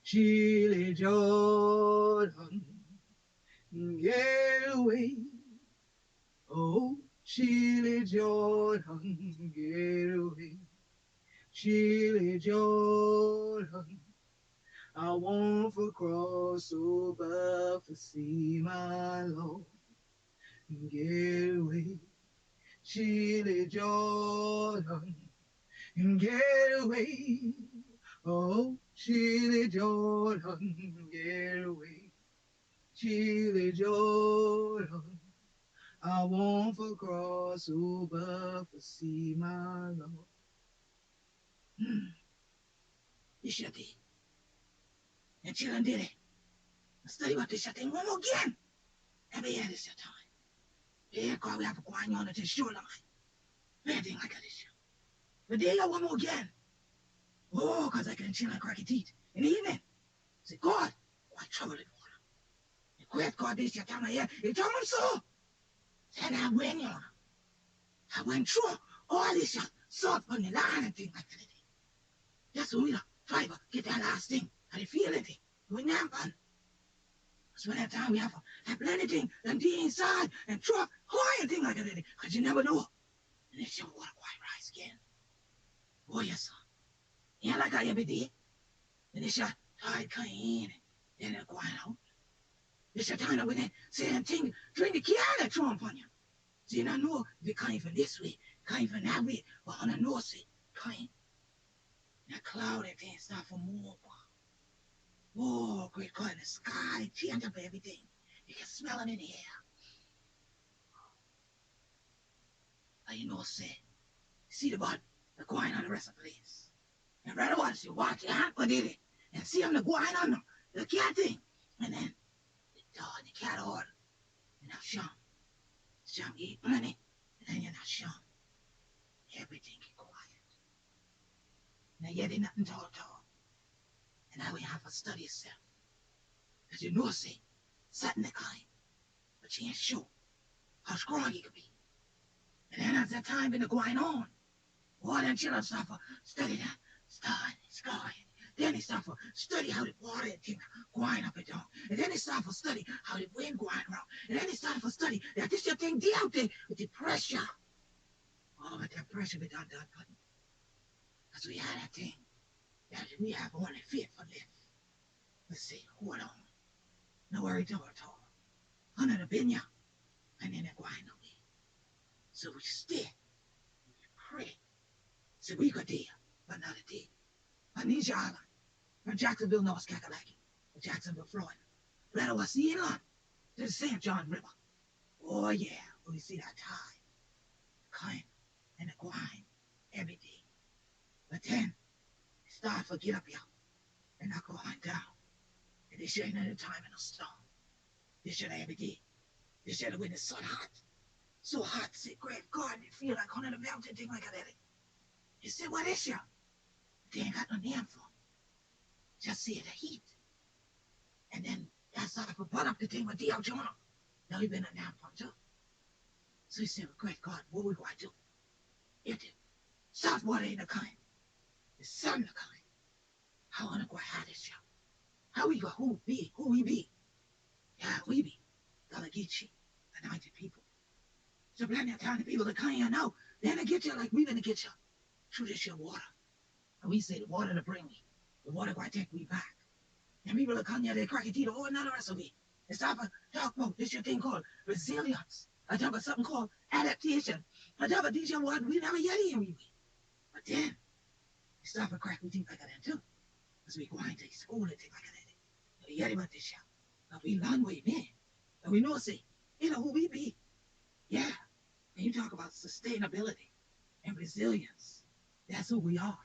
Chile Jordan, get away. Oh, Chile Jordan, get away. Chile Jordan, I want to cross over to see my Lord. Get away, Chile Jordan, get away. Oh, Chile Jordan, get away. Chile Jordan, I want to cross over to see my Lord. Hmm. This your thing. And children did it. Study about this your thing one more again. Every year this your time. Yeah, God, we have to go on to the shoreline. Anything like this. But there you one more again. Oh, because I can chill like cracky teeth. In the evening. Say, God, why trouble in water? And Quet, God, this your time here. You told him so. Said I went, you know. I went through all this salt on the line and things like that. That's when we try to get that last thing. How they feel it. We never fun. That's when that time we have to have anything and be inside and truck high and things like that. Because you never know. And it's your water quite rise again. Oh, yes, sir. Yeah, like I every day. And it's your tide coming in and then going out. It's your time when they say and thing, drink the key and throw upon you. So you don't know if it coming from this way, coming from that way, or on the north side, coming. That cloud that thing start for more. Oh, great God in the sky, change up everything. You can smell it in the air. And you know, say, see the bud, the going on the rest of the place. And right once you watch it, what did it? And see them the going on the cat thing. And then the dog and the cat order. And now Sean eat money. And then you're not Sean. Everything get quiet. Now yet ain't nothing tall. And now we have to study yourself. Because you know, say, something the kind. But you ain't sure how strong you could be. And then as that time been going on, all them children start to study that, sky. Then they start to study how the water and things going up and down. And then they start to study how the wind going around. And then they start to study that this your thing out there with the pressure. Oh, but that pressure be done. Because we had that thing that we have only fit for lift. Let's see, hold on. No worry at all. Under the binya, and then they're going away. So we stay, we pray. So we go there, another day. On these island, from Jacksonville, North Carolina, to Jacksonville, Florida. Right over the inland, to the St. John River. Oh yeah, we see that tide coming and the going every day. But then, it start to get up here and not going down. And this ain't any time in a storm. This shit every day. This shit when it's so hot. So hot, say, great God, you feel like on the mountain, thing like that. You say, what is ya? They ain't got no name for it. Just see the heat. And then that's how I put up the thing with D.L. Jonah. Now he been a name for too. So he said, well, great God, what we going to do? If the salt water ain't the kind, the sun the kind, how wanna go have this show? How we go, who we be? Yeah, we be Gullah Geechee, anointed people. So plenty of time the people that can't know, they're gonna get you like we gonna get you through this your water. And we say the water to bring me. The water gonna take me back. And people that come here, they crack it teeth, oh, another recipe. It's time to talk about this your thing called resilience. I talk about something called adaptation. I talk about this your word we never yet hear we. But then, we start to crack we teeth like that too. Because we go into school and things like that. We hear about this show. But we learn what it means. And we know, say, you know who we be. Yeah. And you talk about sustainability and resilience. That's who we are.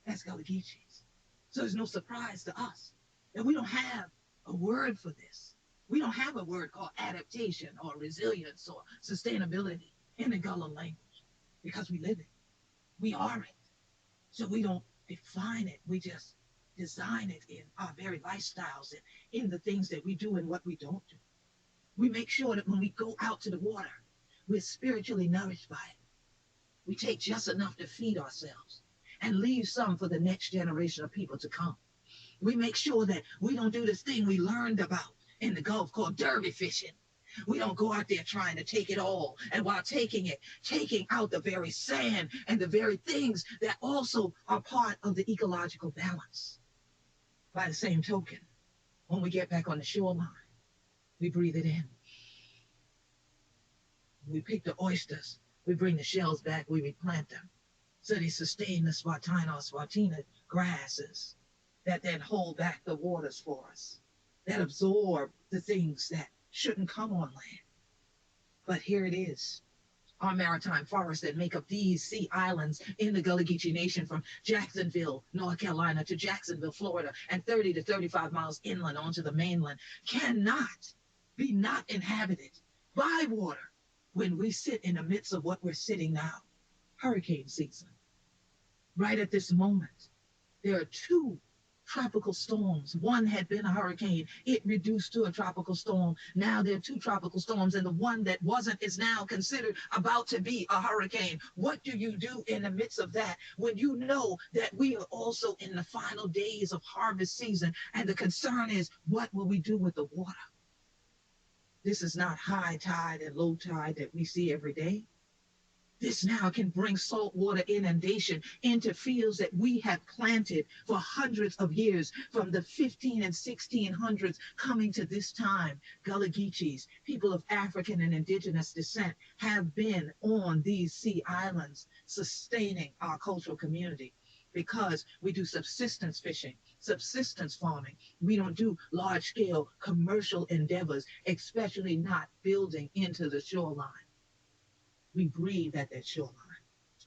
That's Gullah Geechees. So it's no surprise to us that we don't have a word for this. We don't have a word called adaptation or resilience or sustainability in the Gullah language because we live it. We are it. So we don't define it. We just design it in our very lifestyles and in the things that we do and what we don't do. We make sure that when we go out to the water, we're spiritually nourished by it. We take just enough to feed ourselves and leave some for the next generation of people to come. We make sure that we don't do this thing we learned about in the Gulf called derby fishing. We don't go out there trying to take it all. And while taking it, taking out the very sand and the very things that also are part of the ecological balance. By the same token, when we get back on the shoreline, we breathe it in. We pick the oysters. We bring the shells back. We replant them. So they sustain the Spartina grasses that then hold back the waters for us, that absorb the things that shouldn't come on land. But here it is, our maritime forests that make up these sea islands in the Gullah Geechee Nation, from Jacksonville, North Carolina to Jacksonville, Florida, and 30 to 35 miles inland onto the mainland, cannot be not inhabited by water when we sit in the midst of what we're sitting now, hurricane season. Right at this moment, there are two tropical storms. One had been a hurricane. It reduced to a tropical storm. Now there are two tropical storms, and the one that wasn't is now considered about to be a hurricane. What do you do in the midst of that when you know that we are also in the final days of harvest season, and the concern is, what will we do with the water? This is not high tide and low tide that we see every day. This now can bring saltwater inundation into fields that we have planted for hundreds of years, from the 15 and 1600s coming to this time. Gullah Geechees, people of African and indigenous descent, have been on these sea islands sustaining our cultural community, because we do subsistence fishing, subsistence farming. We don't do large-scale commercial endeavors, especially not building into the shoreline. We breathe at that shoreline.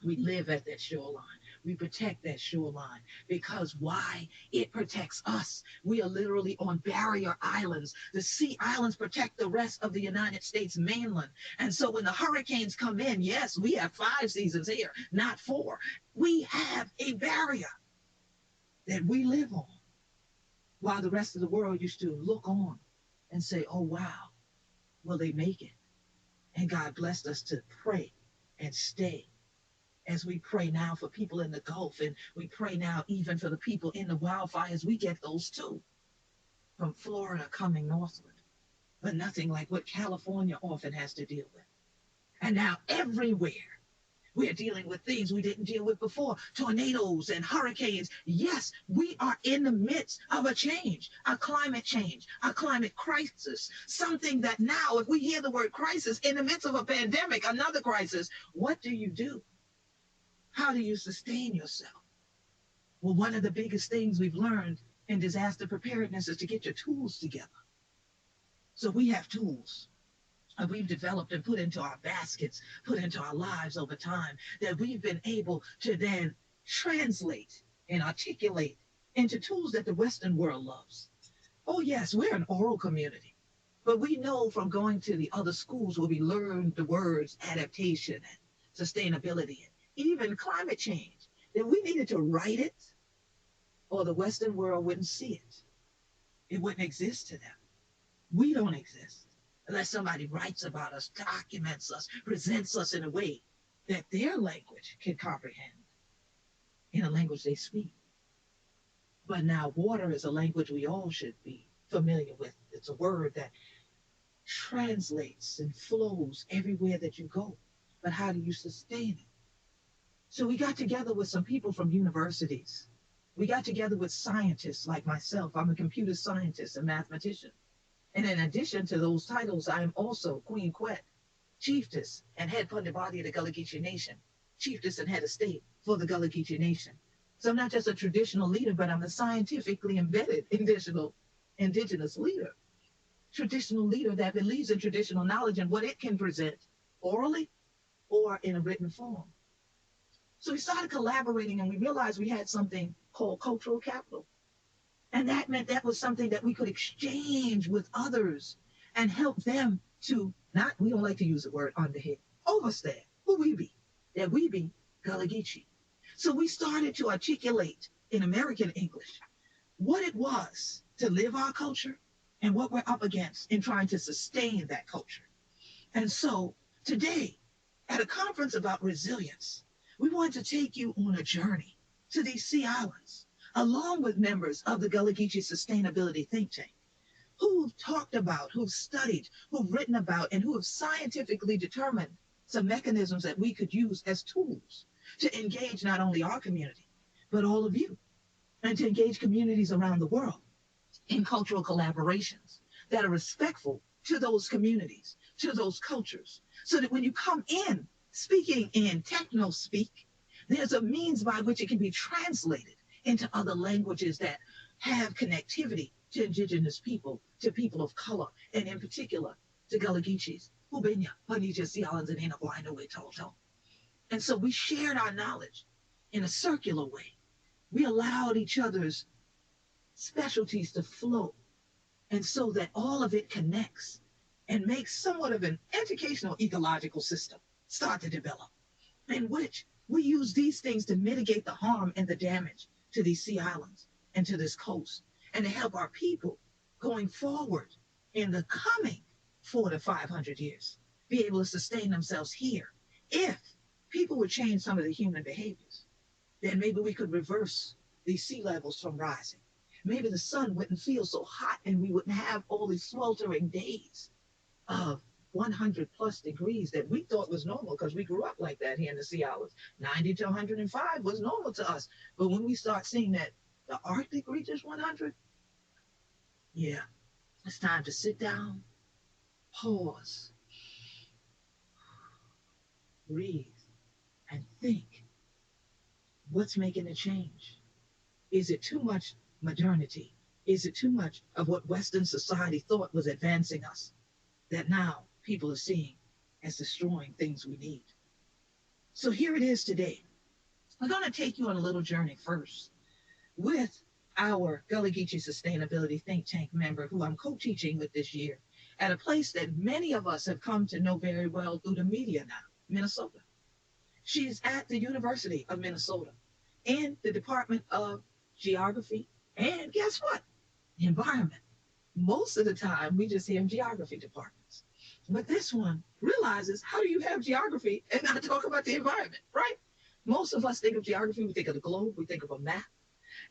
We live at that shoreline. We protect that shoreline. Because why? It protects us. We are literally on barrier islands. The sea islands protect the rest of the United States mainland. And so when the hurricanes come in, yes, we have 5 seasons here, not 4. We have a barrier that we live on, while the rest of the world used to look on and say, oh, wow, will they make it? And God blessed us to pray and stay, as we pray now for people in the Gulf, and we pray now even for the people in the wildfires. We get those too, from Florida coming northward, but nothing like what California often has to deal with. And now everywhere, we're dealing with things we didn't deal with before, tornadoes and hurricanes. Yes, we are in the midst of a change, a climate change, a climate crisis, something that now, if we hear the word crisis in the midst of a pandemic, another crisis, what do? How do you sustain yourself? Well, one of the biggest things we've learned in disaster preparedness is to get your tools together. So we have tools we've developed and put into our baskets, put into our lives over time, that we've been able to then translate and articulate into tools that the Western world loves. Oh yes, we're an oral community, but we know from going to the other schools where we learned the words adaptation and sustainability and even climate change, that we needed to write it, or the Western world wouldn't see it. It wouldn't exist to them. We don't exist unless somebody writes about us, documents us, presents us in a way that their language can comprehend, in a language they speak. But now water is a language we all should be familiar with. It's a word that translates and flows everywhere that you go. But how do you sustain it? So we got together with some people from universities. We got together with scientists like myself. I'm a computer scientist and mathematician. And in addition to those titles, I am also Queen Quet, Chieftess and head Pundabadi of the Gullah Geechee Nation, Chieftess and head of state for the Gullah Geechee Nation. So I'm not just a traditional leader, but I'm a scientifically embedded indigenous leader. Traditional leader that believes in traditional knowledge and what it can present orally or in a written form. So we started collaborating, and we realized we had something called cultural capital. And that meant that was something that we could exchange with others and help them to not, we don't like to use the word understand, overstand who we be, that we be Gullah Geechee. So we started to articulate in American English what it was to live our culture and what we're up against in trying to sustain that culture. And so today, at a conference about resilience, we want to take you on a journey to these sea islands, along with members of the Gullah Geechee Sustainability Think Tank, who've talked about, who've studied, who've written about, and who have scientifically determined some mechanisms that we could use as tools to engage not only our community, but all of you, and to engage communities around the world in cultural collaborations that are respectful to those communities, to those cultures, so that when you come in speaking in techno speak, there's a means by which it can be translated into other languages that have connectivity to indigenous people, to people of color, and in particular to Gullah Geechees, Hubenya, Panija, Sialans, and Inaguaino, Toto. And so we shared our knowledge in a circular way. We allowed each other's specialties to flow, and so that all of it connects and makes somewhat of an educational ecological system start to develop, in which we use these things to mitigate the harm and the damage to these sea islands and to this coast, and to help our people going forward in the coming 400 to 500 years be able to sustain themselves here. If people would change some of the human behaviors, then maybe we could reverse these sea levels from rising. Maybe the sun wouldn't feel so hot and we wouldn't have all these sweltering days of 100 plus degrees that we thought was normal because we grew up like that here in the Sea Islands. 90 to 105 was normal to us. But when we start seeing that the Arctic reaches 100, yeah, it's time to sit down, pause, breathe, and think. What's making the change? Is it too much modernity? Is it too much of what Western society thought was advancing us that now people are seeing as destroying things we need? So here it is today. We're going to take you on a little journey first with our Gullah Geechee Sustainability Think Tank member, who I'm co-teaching with this year, at a place that many of us have come to know very well through the media now, Minnesota. She's at the University of Minnesota in the Department of Geography, and guess what? The environment. Most of the time, we just hear geography departments. But this one realizes, how do you have geography and not talk about the environment, right? Most of us think of geography, we think of the globe, we think of a map.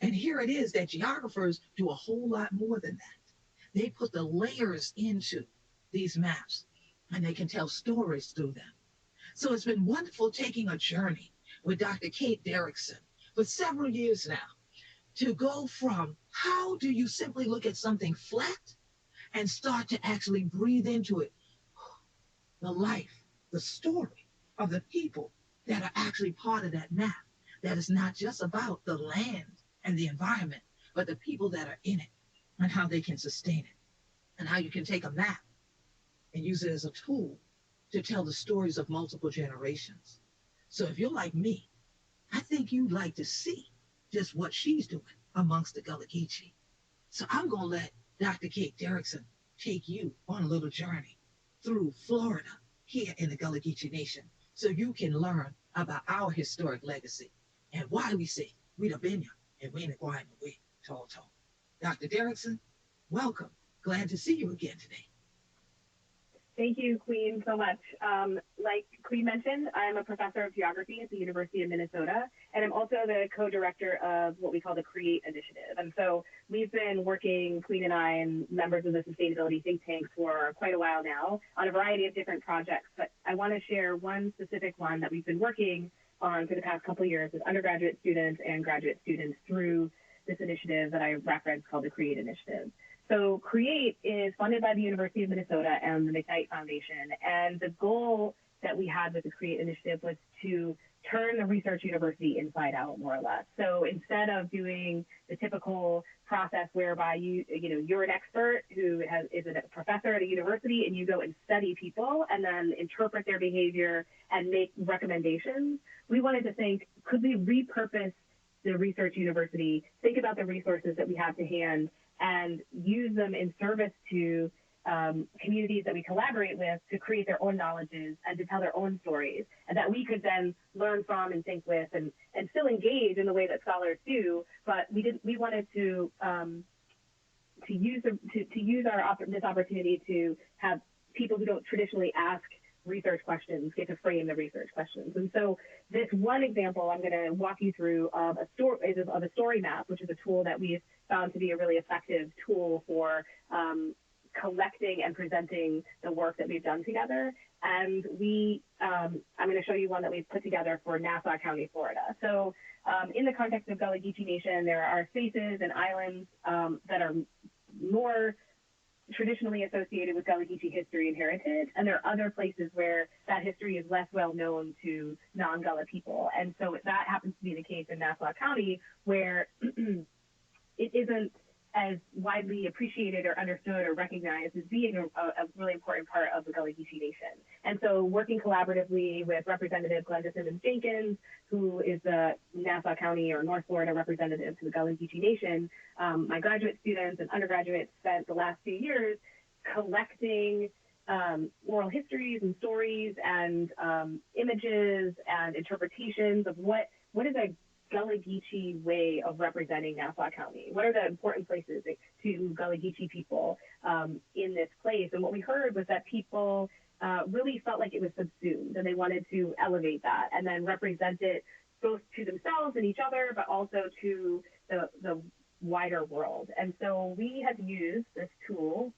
And here it is that geographers do a whole lot more than that. They put the layers into these maps, and they can tell stories through them. So it's been wonderful taking a journey with Dr. Kate Derickson for several years now, to go from how do you simply look at something flat and start to actually breathe into it the life, the story of the people that are actually part of that map, that is not just about the land and the environment, but the people that are in it and how they can sustain it, and how you can take a map and use it as a tool to tell the stories of multiple generations. So if you're like me, I think you'd like to see just what she's doing amongst the Gullah Geechee. So I'm going to let Dr. Kate Derickson take you on a little journey through Florida here in the Gullah Geechee Nation, so you can learn about our historic legacy and why we say we the Benya and we the Guayna we tall tall. Dr. Derickson, welcome. Glad to see you again today. Thank you, Queen, so much. Like Queen mentioned, I'm a professor of geography at the University of Minnesota, and I'm also the co-director of what we call the CREATE initiative. And so we've been working, Queen and I, and members of the Sustainability Think Tank for quite a while now on a variety of different projects. But I want to share one specific one that we've been working on for the past couple of years with undergraduate students and graduate students through this initiative that I referenced called the CREATE initiative. So CREATE is funded by the University of Minnesota and the McKnight Foundation. And the goal that we had with the CREATE initiative was to turn the research university inside out, more or less. So instead of doing the typical process whereby you're an expert who is a professor at a university and you go and study people and then interpret their behavior and make recommendations, we wanted to think, could we repurpose the research university, think about the resources that we have to hand, and use them in service to communities that we collaborate with to create their own knowledges and to tell their own stories, and that we could then learn from and think with and still engage in the way that scholars do. But we wanted to use this opportunity to have people who don't traditionally ask research questions, get to frame the research questions. And so this one example I'm going to walk you through of a story map, which is a tool that we've found to be a really effective tool for collecting and presenting the work that we've done together. And I'm going to show you one that we've put together for Nassau County, Florida. So in the context of Gullah Geechee Nation, there are spaces and islands that are more traditionally associated with Gullah Geechee history and heritage, and there are other places where that history is less well known to non-Gullah people. And so that happens to be the case in Nassau County, where it isn't as widely appreciated or understood or recognized as being a really important part of the Gullah Geechee Nation. And so working collaboratively with Representative Glenda Simmons-Jenkins, who is the Nassau County or North Florida representative to the Gullah Geechee Nation, my graduate students and undergraduates spent the last few years collecting oral histories and stories and images and interpretations of what is a Gullah Geechee way of representing Nassau County. What are the important places to Gullah Geechee people in this place? And what we heard was that people really felt like it was subsumed, and they wanted to elevate that and then represent it both to themselves and each other, but also to the wider world. And so we have used this tool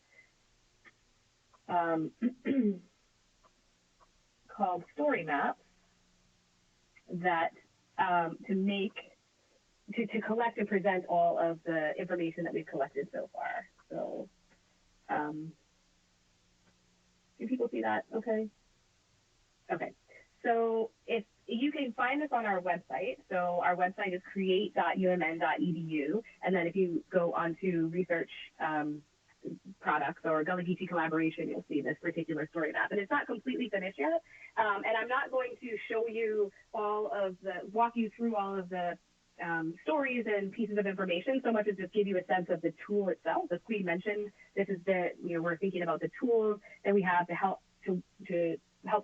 called Story Maps that to collect and present all of the information that we've collected so far. So, do people see that? Okay. Okay. So if you can find this on our website. So our website is create.umn.edu. And then if you go onto research products or Gullah Geechee collaboration, you'll see this particular story map. And it's not completely finished yet. And I'm not going to show you walk you through all of the stories and pieces of information so much as just give you a sense of the tool itself. As Queen mentioned, this is we're thinking about the tools that we have to help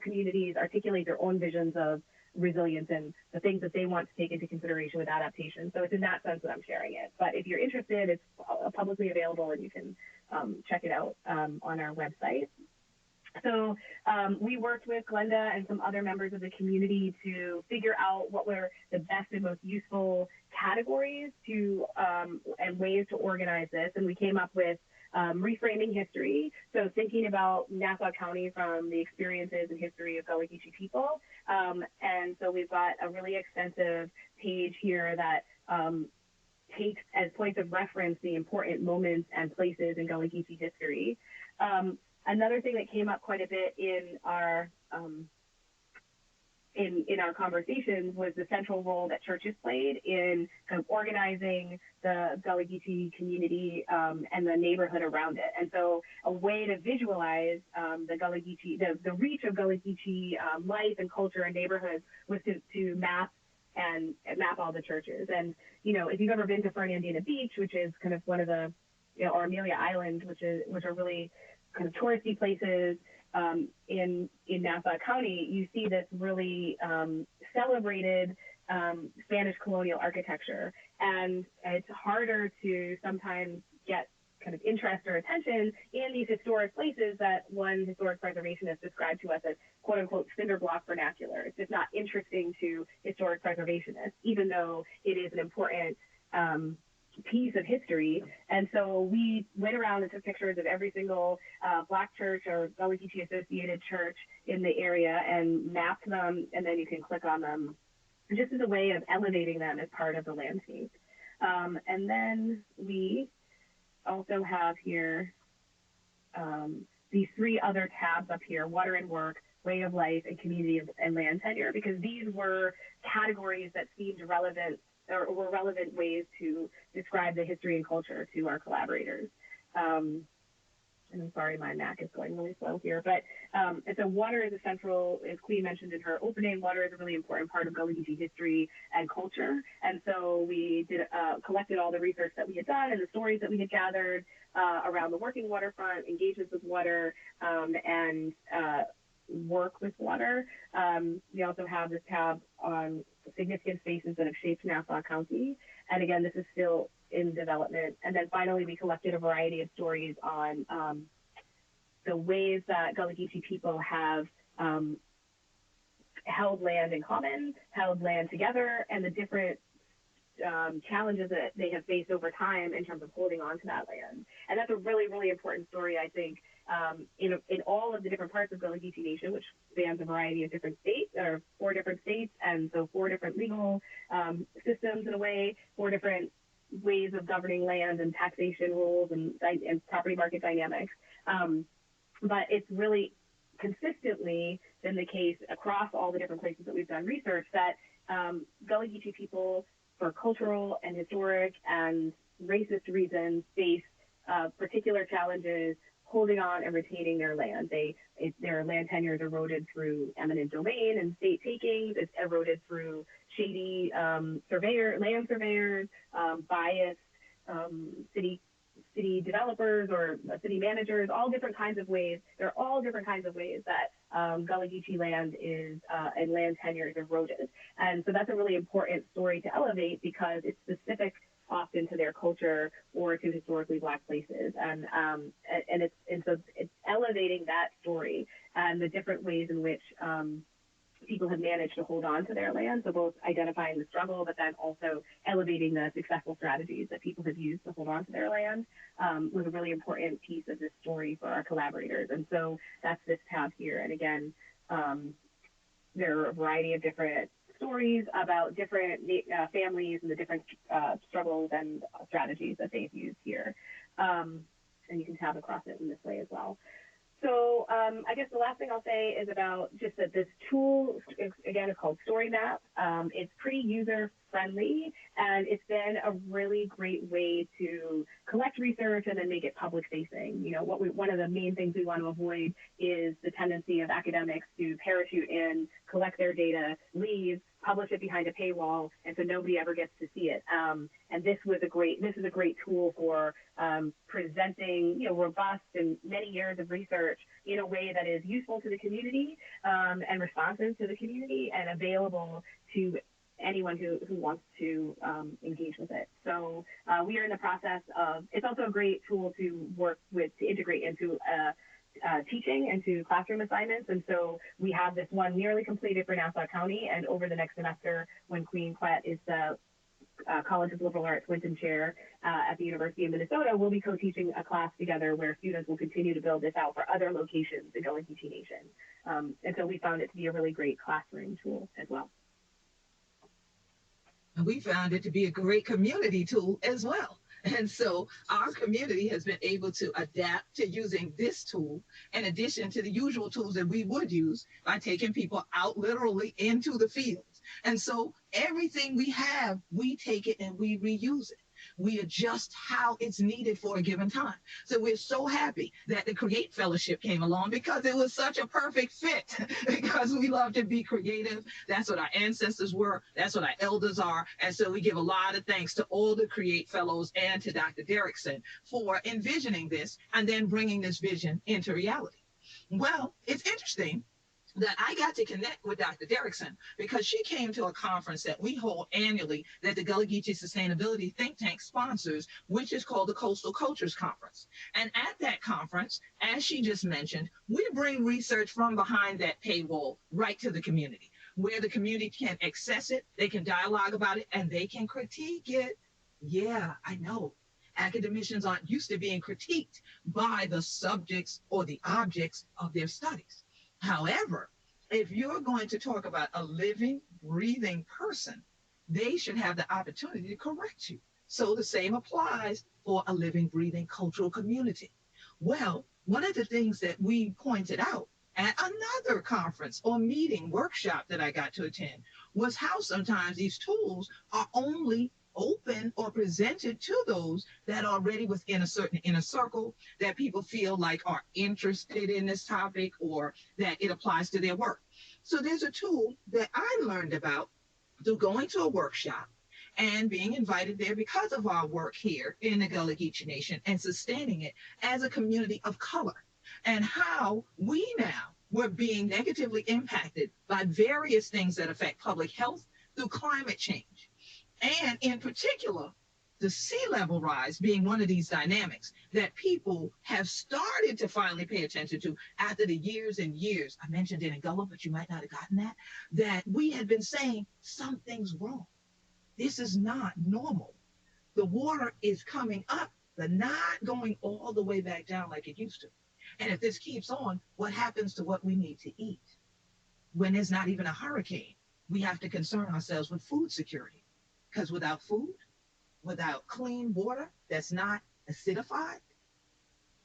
communities articulate their own visions of resilience and the things that they want to take into consideration with adaptation. So it's in that sense that I'm sharing it. But if you're interested, it's publicly available and you can check it out on our website. So we worked with Glenda and some other members of the community to figure out what were the best and most useful categories and ways to organize this. And we came up with reframing history, so thinking about Nassau County from the experiences and history of Gullah Geechee people. And so we've got a really extensive page here that takes as points of reference the important moments and places in Gullah Geechee history. Another thing that came up quite a bit in our conversations was the central role that churches played in kind of organizing the Gullah Geechee community and the neighborhood around it. And so a way to visualize the Gullah Geechee, the reach of Gullah Geechee life and culture and neighborhoods was to map all the churches. And, if you've ever been to Fernandina Beach, which is kind of one of the, or Amelia Island, which are really kind of touristy places in Nassau County, you see this really celebrated Spanish colonial architecture. And it's harder to sometimes get kind of interest or attention in these historic places that one historic preservationist described to us as quote unquote cinder block vernacular. It's just not interesting to historic preservationists, even though it is an important piece of history. And so we went around and took pictures of every single Black church or Gullah Geechee associated church in the area and mapped them, and then you can click on them just as a way of elevating them as part of the landscape. And then we also have here these three other tabs up here: water and work, way of life, and community and land tenure, because these were categories that seemed relevant or were relevant ways to describe the history and culture to our collaborators. And I'm sorry, my Mac is going really slow here, but and so water is essential, as Queen mentioned in her opening. Water is a really important part of Gullah Geechee history and culture. And so we collected all the research that we had done and the stories that we had gathered around the working waterfront, engagements with water, and work with water. We also have this tab on significant spaces that have shaped Nassau County. And again, this is still in development. And then finally, we collected a variety of stories on the ways that Gullah Geechee people have held land in common, held land together, and the different challenges that they have faced over time in terms of holding on to that land. And that's a really, really important story, I think, in all of the different parts of Gullah Geechee Nation, which spans a variety of different states, or 4 different states, and so 4 different legal systems in a way, 4 different ways of governing land and taxation rules and property market dynamics. But it's really consistently been the case across all the different places that we've done research that Gullah Geechee people, for cultural and historic and racist reasons, face particular challenges holding on and retaining their land. Their land tenure is eroded through eminent domain and state takings. It's eroded through shady land surveyors, biased city developers or city managers, all different kinds of ways. There are all different kinds of ways that Gullah Geechee land is and land tenure is eroded. And so that's a really important story to elevate because it's specific often to their culture or to historically Black places. And so it's elevating that story and the different ways in which people have managed to hold on to their land. So both identifying the struggle, but then also elevating the successful strategies that people have used to hold on to their land was a really important piece of this story for our collaborators. And so that's this tab here. And again, there are a variety of different stories about different families and the different struggles and strategies that they've used here. And you can tab across it in this way as well. So I guess the last thing I'll say is about just that this tool, again, is called Story Map. It's pretty user-friendly, and it's been a really great way to collect research and then make it public-facing. You know, one of the main things we want to avoid is the tendency of academics to parachute in, collect their data, leave, publish it behind a paywall, and so nobody ever gets to see it. And this is a great tool for presenting, robust and many years of research in a way that is useful to the community and responsive to the community and available to anyone who wants to engage with it. So we are in the process of. It's also a great tool to work with to integrate into teaching and to classroom assignments. And so we have this one nearly completed for Nassau County, and over the next semester, when Queen Quet is the College of Liberal Arts Winton Chair at the University of Minnesota, we'll be co-teaching a class together where students will continue to build this out for other locations in Gullah Geechee Nation. And so we found it to be a really great classroom tool as well. And we found it to be a great community tool as well. And so our community has been able to adapt to using this tool in addition to the usual tools that we would use by taking people out literally into the fields. And so everything we have, we take it and we reuse it. We adjust how it's needed for a given time. So we're so happy that the Create Fellowship came along because it was such a perfect fit because we love to be creative. That's what our ancestors were. That's what our elders are. And so we give a lot of thanks to all the Create Fellows and to Dr. Derickson for envisioning this and then bringing this vision into reality. Well, it's interesting that I got to connect with Dr. Derickson because she came to a conference that we hold annually that the Gullah Geechee Sustainability Think Tank sponsors, which is called the Coastal Cultures Conference. And at that conference, as she just mentioned, we bring research from behind that paywall right to the community, where the community can access it, they can dialogue about it, and they can critique it. Yeah, I know. Academicians aren't used to being critiqued by the subjects or the objects of their studies. However, if you're going to talk about a living, breathing person, they should have the opportunity to correct you. So the same applies for a living, breathing cultural community. Well, one of the things that we pointed out at another conference or meeting workshop that I got to attend was how sometimes these tools are only open or presented to those that are already within a certain inner circle, that people feel like are interested in this topic or that it applies to their work. So there's a tool that I learned about through going to a workshop and being invited there because of our work here in the Gullah Geechee Nation and sustaining it as a community of color, and how we now were being negatively impacted by various things that affect public health through climate change. And in particular, the sea level rise being one of these dynamics that people have started to finally pay attention to after the years and years. I mentioned it in Gullah, but you might not have gotten that we had been saying something's wrong. This is not normal. The water is coming up, but not going all the way back down like it used to. And if this keeps on, what happens to what we need to eat? When there's not even a hurricane, we have to concern ourselves with food security. Because without food, without clean water that's not acidified,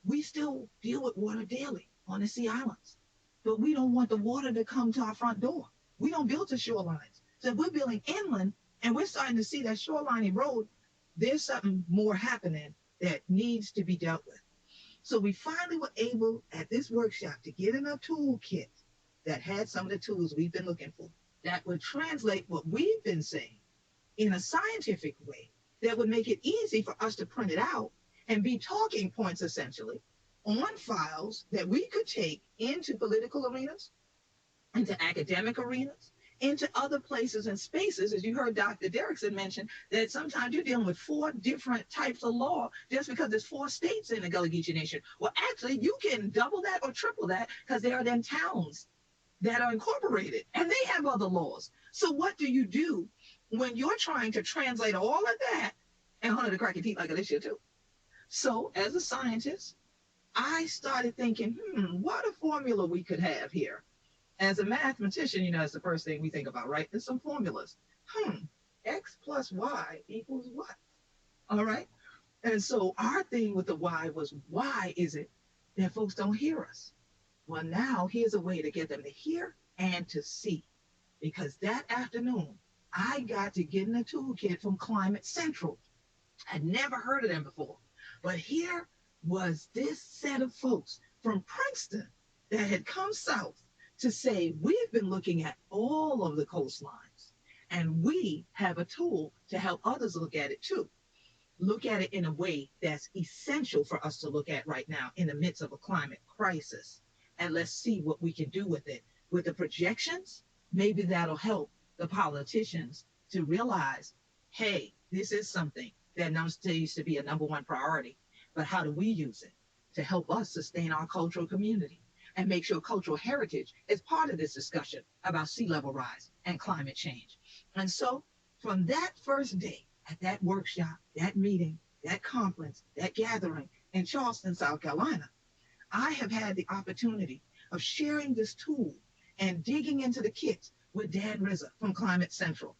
we still deal with water daily on the sea islands. But we don't want the water to come to our front door. We don't build to shorelines. So if we're building inland and we're starting to see that shoreline erode, there's something more happening that needs to be dealt with. So we finally were able at this workshop to get in a toolkit that had some of the tools we've been looking for that would translate what we've been saying in a scientific way that would make it easy for us to print it out and be talking points essentially on files that we could take into political arenas, into academic arenas, into other places and spaces. As you heard Dr. Derickson mention, that sometimes you're dealing with 4 different types of law just because there's 4 states in the Gullah Geechee Nation. Well, actually, you can double that or triple that because there are then towns that are incorporated and they have other laws. So what do you do when you're trying to translate all of that and under the crack your teeth like this year too? So as a scientist, I started thinking, what a formula we could have here. As a mathematician, that's the first thing we think about, right? There's some formulas. X plus Y equals what? All right. And so our thing with the why was, why is it that folks don't hear us? Well, now here's a way to get them to hear and to see. Because that afternoon, I got to get in a toolkit from Climate Central. I'd never heard of them before. But here was this set of folks from Princeton that had come south to say, we've been looking at all of the coastlines, and we have a tool to help others look at it too. Look at it in a way that's essential for us to look at right now in the midst of a climate crisis. And let's see what we can do with it. With the projections, maybe that'll help the politicians to realize, hey, this is something that used to be a number 1 priority. But how do we use it to help us sustain our cultural community and make sure cultural heritage is part of this discussion about sea level rise and climate change? And so from that first day at that workshop, that meeting, that conference, that gathering in Charleston, South Carolina, I have had the opportunity of sharing this tool and digging into the kits with Dan Rizza from Climate Central.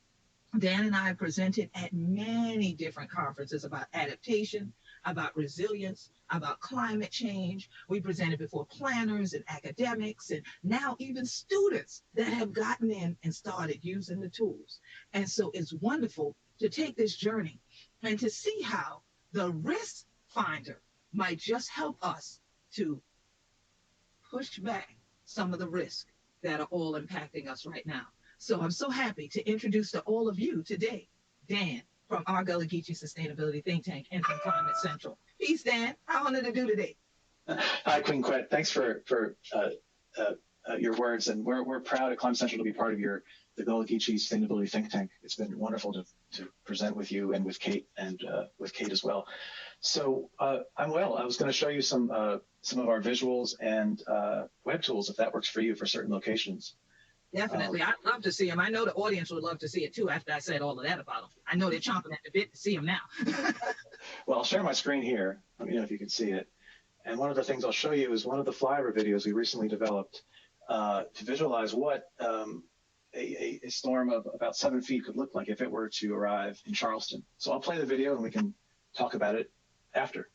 Dan and I presented at many different conferences about adaptation, about resilience, about climate change. We presented before planners and academics and now even students that have gotten in and started using the tools. And so it's wonderful to take this journey and to see how the risk finder might just help us to push back some of the risk that are all impacting us right now. So I'm so happy to introduce to all of you today, Dan from our Gullah Geechee Sustainability Think Tank and from Climate Central. Peace, Dan. How honored to do today. Hi, Queen Quet. Thanks for your words, and we're proud at Climate Central to be part of the Gullah Geechee Sustainability Think Tank. It's been wonderful to present with you and with Kate and with Kate as well. So I was going to show you some of our visuals and web tools if that works for you for certain locations. Definitely. I'd love to see them. I know the audience would love to see it too after I said all of that about them. I know they're chomping at the bit to see them now. Well, I'll share my screen here. Let me know if you can see it. And one of the things I'll show you is one of the flyover videos we recently developed to visualize what a storm of about 7 feet could look like if it were to arrive in Charleston. So I'll play the video and we can talk about it after.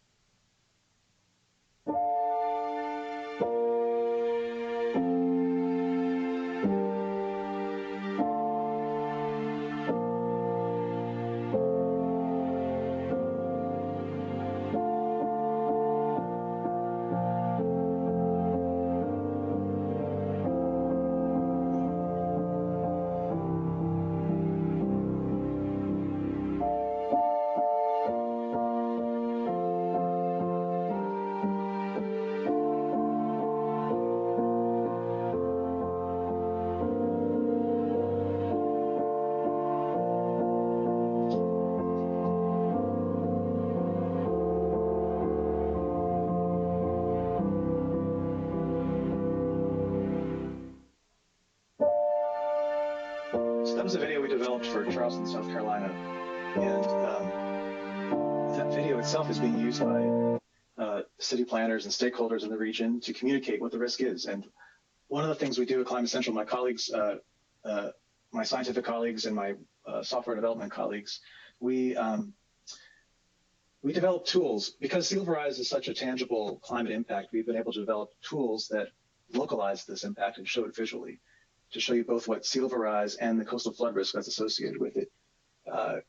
was a video we developed for Charleston, South Carolina, and that video itself is being used by city planners and stakeholders in the region to communicate what the risk is. And one of the things we do at Climate Central, my colleagues, my scientific colleagues and my software development colleagues, we develop tools. Because sea level rise is such a tangible climate impact, we've been able to develop tools that localize this impact and show it visually, to show you both what sea level rise and the coastal flood risk that's associated with it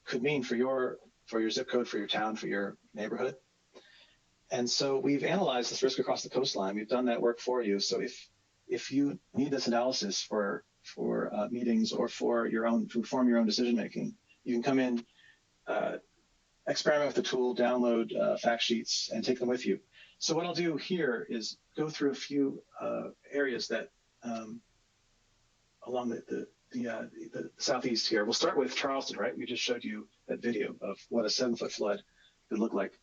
could mean for your zip code, for your town, for your neighborhood. And so we've analyzed this risk across the coastline. We've done that work for you. So if you need this analysis for meetings or for your own, to inform your own decision making, you can come in, experiment with the tool, download fact sheets, and take them with you. So what I'll do here is go through a few areas that along the southeast here. We'll start with Charleston, right? We just showed you that video of what a 7-foot flood could look like.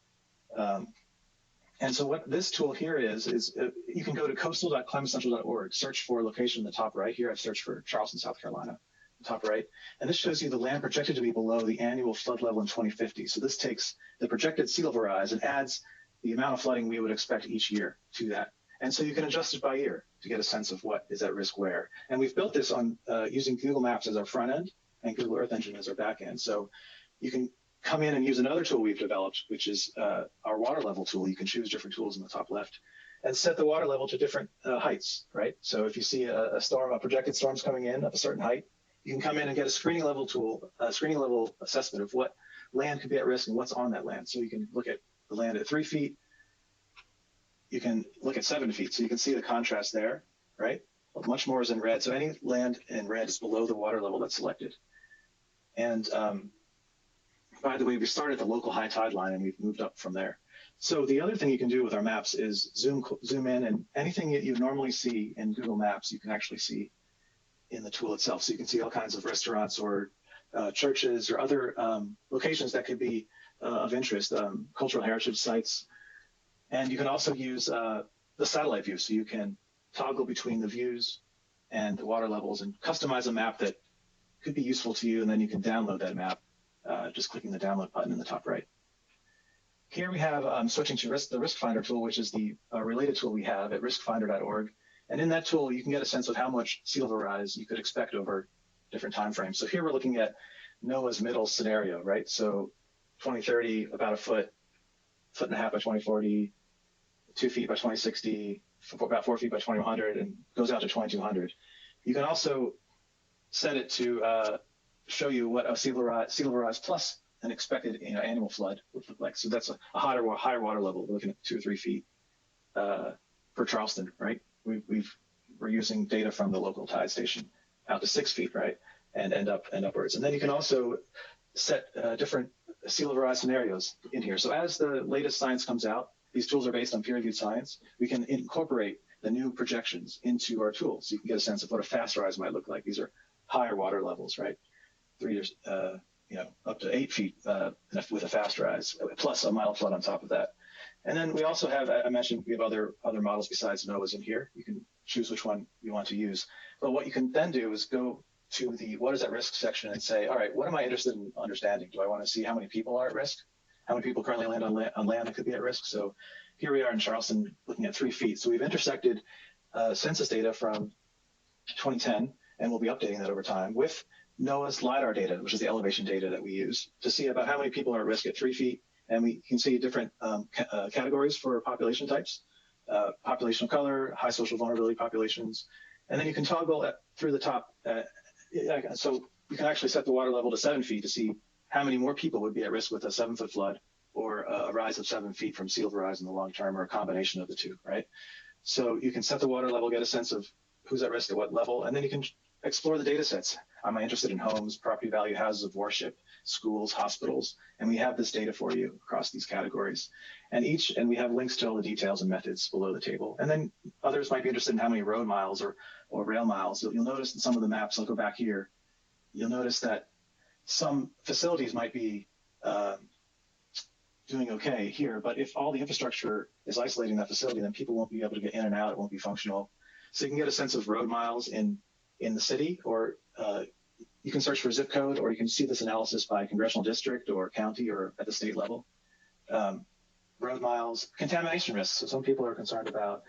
And so what this tool here is you can go to coastal.climatecentral.org, search for location in the top right. Here I've searched for Charleston, South Carolina, the top right. And this shows you the land projected to be below the annual flood level in 2050. So this takes the projected sea level rise and adds the amount of flooding we would expect each year to that. And so you can adjust it by year to get a sense of what is at risk where. And we've built this on using Google Maps as our front end and Google Earth Engine as our back end. So you can come in and use another tool we've developed, which is our water level tool. You can choose different tools in the top left and set the water level to different heights, right? So if you see a storm, a projected storm's coming in of a certain height, you can come in and get a screening level tool, a screening level assessment of what land could be at risk and what's on that land. So you can look at the land at 3 feet. You can look at 7 feet. So you can see the contrast there, right? Much more is in red. So any land in red is below the water level that's selected. And by the way, we started at the local high tide line and we've moved up from there. So the other thing you can do with our maps is zoom in, and anything that you normally see in Google Maps, you can actually see in the tool itself. So you can see all kinds of restaurants or churches or other locations that could be of interest, cultural heritage sites. And you can also use the satellite view. So you can toggle between the views and the water levels and customize a map that could be useful to you. And then you can download that map, just clicking the download button in the top right. Here we have switching to the Risk Finder tool, which is the related tool we have at riskfinder.org. And in that tool, you can get a sense of how much sea level rise you could expect over different time frames. So here we're looking at NOAA's middle scenario, right? So 2030, about a foot and a half by 2040, 2 feet by 2060, about 4 feet by 2100, and goes out to 2200. You can also set it to show you what a sea level rise plus an expected annual flood would look like. So that's a higher water level. We're looking at 2 or 3 feet for Charleston, right? We're using data from the local tide station out to 6 feet, right? And end upwards. And then you can also set different sea level rise scenarios in here. So as the latest science comes out, these tools are based on peer-reviewed science. We can incorporate the new projections into our tools. So you can get a sense of what a fast rise might look like. These are higher water levels, right? Up to 8 feet with a fast rise, plus a mild flood on top of that. And then we also have, I mentioned, we have other models besides NOAA's in here. You can choose which one you want to use. But what you can then do is go to the what is at risk section and say, all right, what am I interested in understanding? Do I want to see how many people are at risk? How many people currently land on land that could be at risk? So here we are in Charleston looking at 3 feet. So we've intersected census data from 2010, and we'll be updating that over time with NOAA's LIDAR data, which is the elevation data that we use to see about how many people are at risk at 3 feet. And we can see different categories for population types, population of color, high social vulnerability populations. And then you can toggle through the top. So you can actually set the water level to 7 feet to see how many more people would be at risk with a 7-foot flood or a rise of 7 feet from sea level rise in the long term, or a combination of the two, right? So you can set the water level, get a sense of who's at risk at what level, and then you can explore the data sets. Am I interested in homes, property value, houses of worship, schools, hospitals? And we have this data for you across these categories. And we have links to all the details and methods below the table. And then others might be interested in how many road miles or rail miles. You'll notice in some of the maps, I'll go back here, you'll notice that some facilities might be doing okay here, but if all the infrastructure is isolating that facility, then people won't be able to get in and out, it won't be functional. So you can get a sense of road miles in the city, or You can search for zip code, or you can see this analysis by congressional district or county or at the state level. Road miles, contamination risks. So some people are concerned about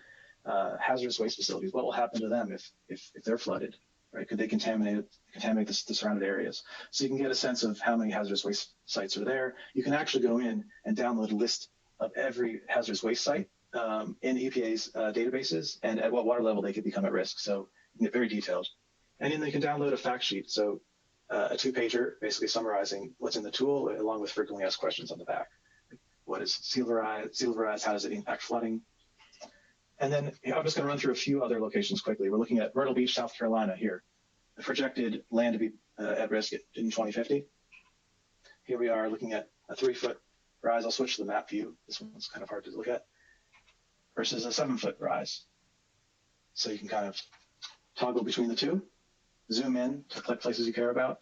hazardous waste facilities. What will happen to them if they're flooded, right? Could they contaminate the surrounding areas? So you can get a sense of how many hazardous waste sites are there. You can actually go in and download a list of every hazardous waste site in EPA's databases and at what water level they could become at risk. So you can get very detailed. And then you can download a fact sheet. So a 2-pager basically summarizing what's in the tool along with frequently asked questions on the back. What is sea level rise? How does it impact flooding? And then I'm just going to run through a few other locations quickly. We're looking at Myrtle Beach, South Carolina here. The projected land to be at risk in 2050. Here we are looking at a 3-foot rise. I'll switch to the map view. This one's kind of hard to look at. Versus a 7-foot rise. So you can kind of toggle between the two, zoom in to click places you care about,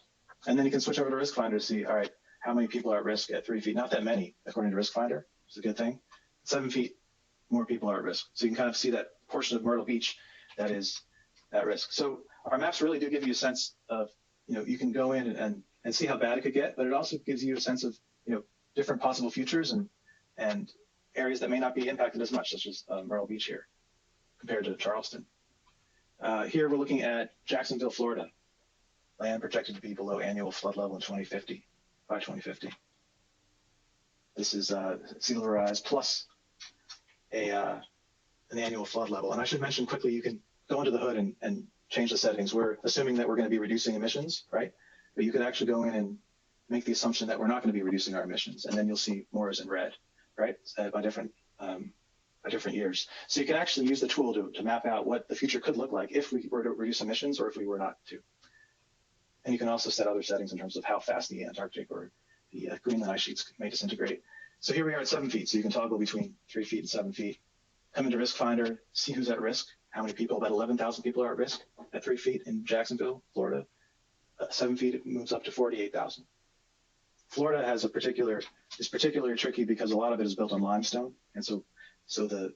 and then you can switch over to Risk Finder to see, all right, how many people are at risk at 3 feet? Not that many, according to Risk Finder, which is a good thing. 7 feet, more people are at risk. So you can kind of see that portion of Myrtle Beach that is at risk. So our maps really do give you a sense of, you can go in and see how bad it could get, but it also gives you a sense of, different possible futures and areas that may not be impacted as much, such as Myrtle Beach here, compared to Charleston. Here we're looking at Jacksonville, Florida. Land projected to be below annual flood level in 2050, by 2050. This is sea level rise plus an annual flood level. And I should mention quickly, you can go into the hood and change the settings. We're assuming that we're going to be reducing emissions, right? But you could actually go in and make the assumption that we're not going to be reducing our emissions, and then you'll see more is in red, right? By different years. So you can actually use the tool to map out what the future could look like if we were to reduce emissions or if we were not to. And you can also set other settings in terms of how fast the Antarctic or the Greenland ice sheets may disintegrate. So here we are at 7 feet. So you can toggle between 3 feet and 7 feet. Come into Risk Finder, see who's at risk, how many people, about 11,000 people are at risk at 3 feet in Jacksonville, Florida. 7 feet, it moves up to 48,000. Florida is particularly tricky because a lot of it is built on limestone. And so the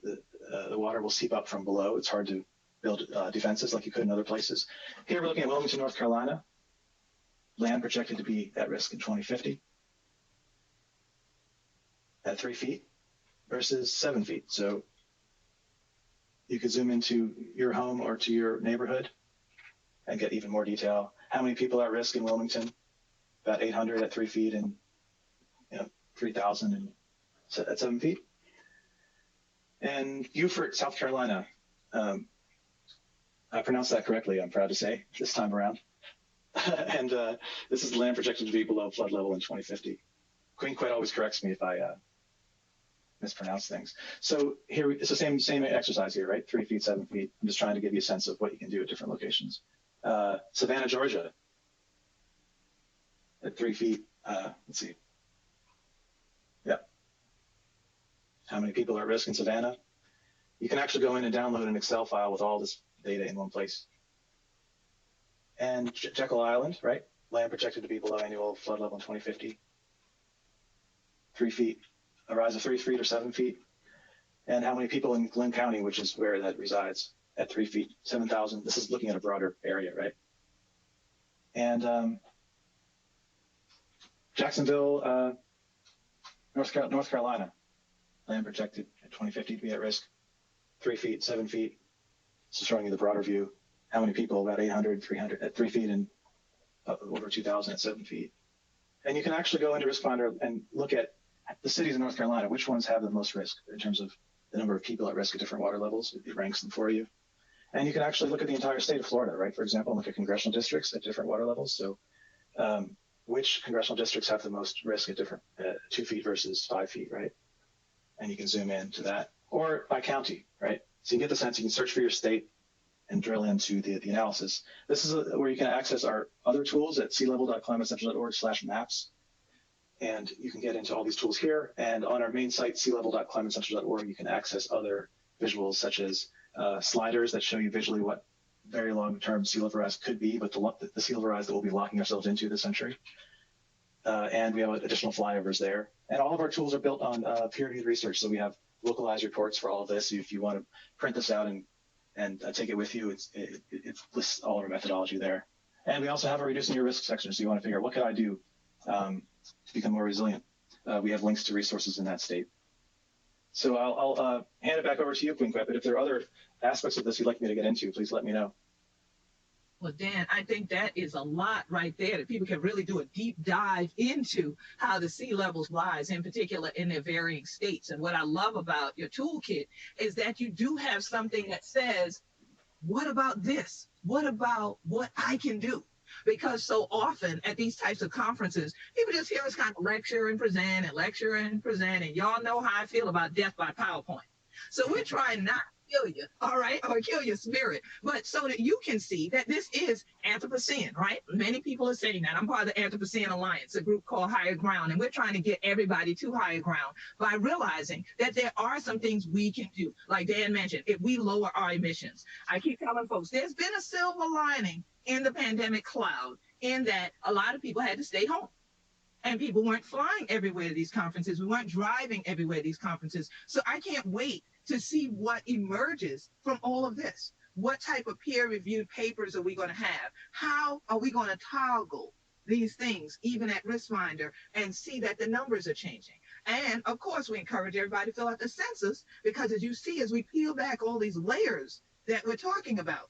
water will seep up from below. It's hard to build defenses like you could in other places. Here we're looking at Wilmington, North Carolina. Land projected to be at risk in 2050 at 3 feet versus 7 feet. So you could zoom into your home or to your neighborhood and get even more detail. How many people are at risk in Wilmington? About 800 at 3 feet and 3,000 at 7 feet. And Beaufort, South Carolina. I pronounced that correctly, I'm proud to say, this time around. And this is the land projected to be below flood level in 2050. Queen Quet always corrects me if I mispronounce things. So here, it's the same exercise here, right? 3 feet, 7 feet. I'm just trying to give you a sense of what you can do at different locations. Savannah, Georgia, at 3 feet. Let's see. Yep. How many people are at risk in Savannah? You can actually go in and download an Excel file with all this data in one place. And Jekyll Island, right? Land projected to be below annual flood level in 2050. 3 feet, a rise of 3 feet or 7 feet. And how many people in Glenn County, which is where that resides, at 3 feet, 7,000. This is looking at a broader area, right? And Jacksonville, North Carolina, land projected at 2050 to be at risk, 3 feet, 7 feet. This is showing you the broader view. How many people? About 800, 300 at 3 feet and over 2,000 at 7 feet. And you can actually go into Risk Finder and look at the cities in North Carolina, which ones have the most risk in terms of the number of people at risk at different water levels. It ranks them for you. And you can actually look at the entire state of Florida, right? For example, look at congressional districts at different water levels. So which congressional districts have the most risk at different 2 feet versus 5 feet, right? And you can zoom in to that. Or by county, right? So you get the sense, you can search for your state and drill into the analysis. This is where you can access our other tools at sealevel.climatecentral.org/maps. And you can get into all these tools here. And on our main site, sealevel.climatecentral.org, you can access other visuals such as sliders that show you visually what very long-term sea level rise could be, but the sea level rise that we'll be locking ourselves into this century. And we have additional flyovers there. And all of our tools are built on peer-reviewed research. So we have localized reports for all of this. If you want to print this out and take it with you, it lists all of our methodology there. And we also have a reducing your risk section. So you want to figure out what can I do to become more resilient. We have links to resources in that state. So I'll hand it back over to you, Queen Quet, but if there are other aspects of this you'd like me to get into, please let me know. Well, Dan, I think that is a lot right there that people can really do a deep dive into how the sea levels rise, in particular in their varying states. And what I love about your toolkit is that you do have something that says, what about this? What about what I can do? Because so often at these types of conferences, people just hear us kind of lecture and present and lecture and present. And y'all know how I feel about death by PowerPoint. So we're trying not to kill you, all right, or kill your spirit, but so that you can see that this is Anthropocene, right? Many people are saying that. I'm part of the Anthropocene Alliance, a group called Higher Ground, and we're trying to get everybody to higher ground by realizing that there are some things we can do. Like Dan mentioned, if we lower our emissions. I keep telling folks, there's been a silver lining in the pandemic cloud in that a lot of people had to stay home. And people weren't flying everywhere to these conferences. We weren't driving everywhere to these conferences. So I can't wait to see what emerges from all of this. What type of peer-reviewed papers are we going to have? How are we going to toggle these things, even at RiskFinder, and see that the numbers are changing? And of course, we encourage everybody to fill out the census, because as you see, as we peel back all these layers that we're talking about,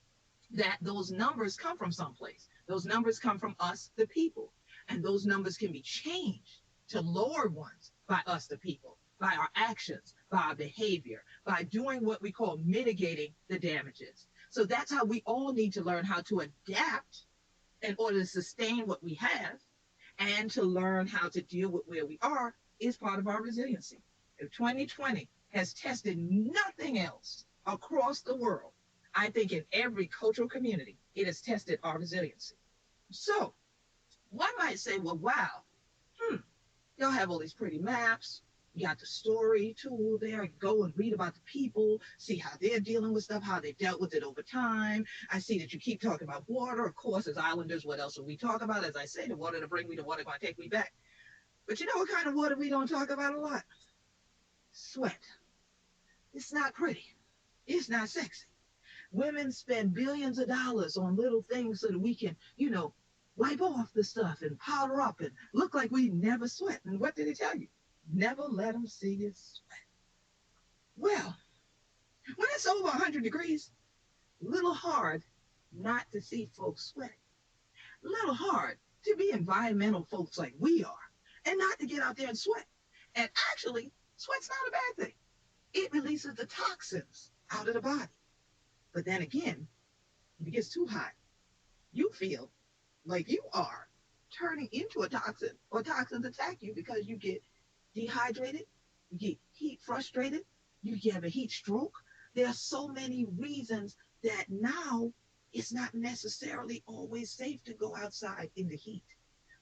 that those numbers come from someplace. Those numbers come from us, the people. And those numbers can be changed to lower ones by us, the people, by our actions, by our behavior, by doing what we call mitigating the damages. So that's how we all need to learn how to adapt in order to sustain what we have, and to learn how to deal with where we are is part of our resiliency. If 2020 has tested nothing else across the world, I think in every cultural community, it has tested our resiliency. So one might say, well, wow, y'all have all these pretty maps. You got the story tool there. Go and read about the people, see how they're dealing with stuff, how they've dealt with it over time. I see that you keep talking about water. Of course, as islanders, what else will we talk about? As I say, the water to bring me, the water going to take me back. But you know what kind of water we don't talk about a lot? Sweat. It's not pretty. It's not sexy. Women spend billions of dollars on little things so that we can, wipe off the stuff and powder up and look like we never sweat. And what did he tell you? Never let them see you sweat. Well, when it's over 100 degrees, a little hard not to see folks sweating. A little hard to be environmental folks like we are and not to get out there and sweat. And actually, sweat's not a bad thing. It releases the toxins out of the body. But then again, if it gets too hot, you feel like you are turning into a toxin, or toxins attack you because you get dehydrated, you get heat frustrated, you have a heat stroke. There are so many reasons that now it's not necessarily always safe to go outside in the heat.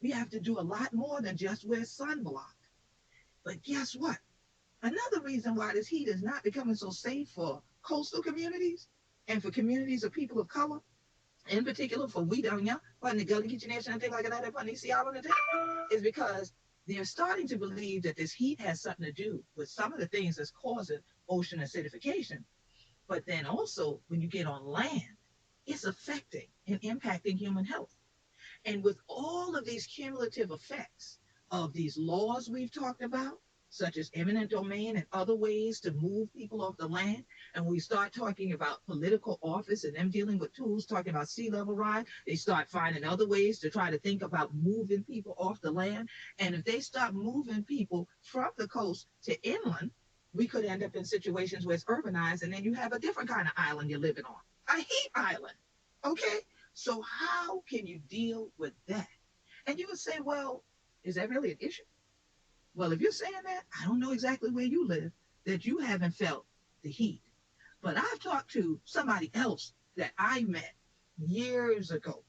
We have to do a lot more than just wear sunblock. But guess what? Another reason why this heat is not becoming so safe for coastal communities and for communities of people of color, in particular for we down here, but the Gullah Geechee Nation and things like that, upon these island, is because they're starting to believe that this heat has something to do with some of the things that's causing ocean acidification. But then also, when you get on land, it's affecting and impacting human health. And with all of these cumulative effects of these laws we've talked about, such as eminent domain and other ways to move people off the land, and we start talking about political office and them dealing with tools, talking about sea level rise, they start finding other ways to try to think about moving people off the land. And if they start moving people from the coast to inland, we could end up in situations where it's urbanized, and then you have a different kind of island you're living on, a heat island. Okay? So how can you deal with that? And you would say, well, is that really an issue? Well, if you're saying that, I don't know exactly where you live, that you haven't felt the heat. But I've talked to somebody else that I met years ago.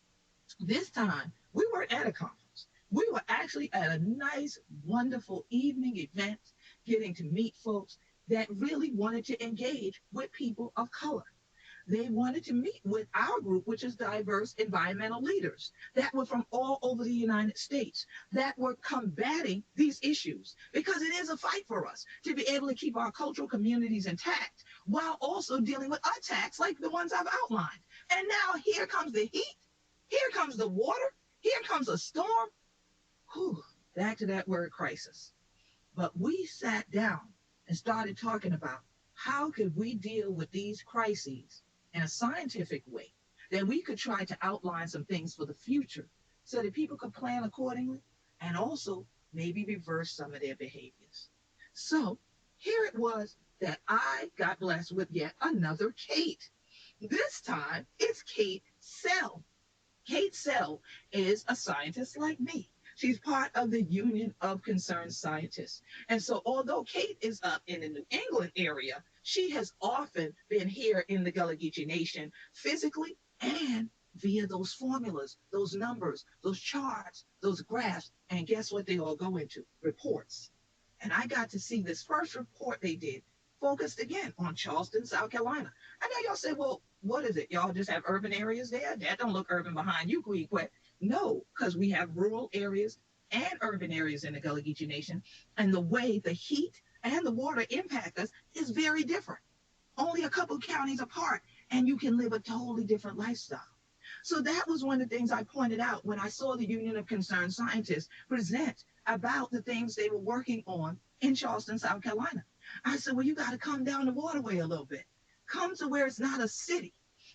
This time, we weren't at a conference. We were actually at a nice, wonderful evening event, getting to meet folks that really wanted to engage with people of color. They wanted to meet with our group, which is diverse environmental leaders that were from all over the United States, that were combating these issues, because it is a fight for us to be able to keep our cultural communities intact while also dealing with attacks like the ones I've outlined. And now here comes the heat, Here comes the water. Here comes a storm. Whew, back to that word crisis. But we sat down and started talking about how could we deal with these crises in a scientific way that we could try to outline some things for the future so that people could plan accordingly and also maybe reverse some of their behaviors. So here it was that I got blessed with yet another Kate. This time it's Kate Sell. Kate Sell is a scientist like me. She's part of the Union of Concerned Scientists. And so, although Kate is up in the New England area, she has often been here in the Gullah Geechee Nation physically and via those formulas, those numbers, those charts, those graphs. And guess what they all go into? Reports. And I got to see this first report they did focused again on Charleston, South Carolina. I know y'all said, well, what is it? Y'all just have urban areas there? That don't look urban behind you, Queen Quet. No, because we have rural areas and urban areas in the Gullah Geechee Nation. And the way the heat and the water impact us is very different. Only a couple counties apart, and you can live a totally different lifestyle. So that was one of the things I pointed out when I saw the Union of Concerned Scientists present about the things they were working on in Charleston, South Carolina. I said, well, you got to come down the waterway a little bit. Come to where it's not a city,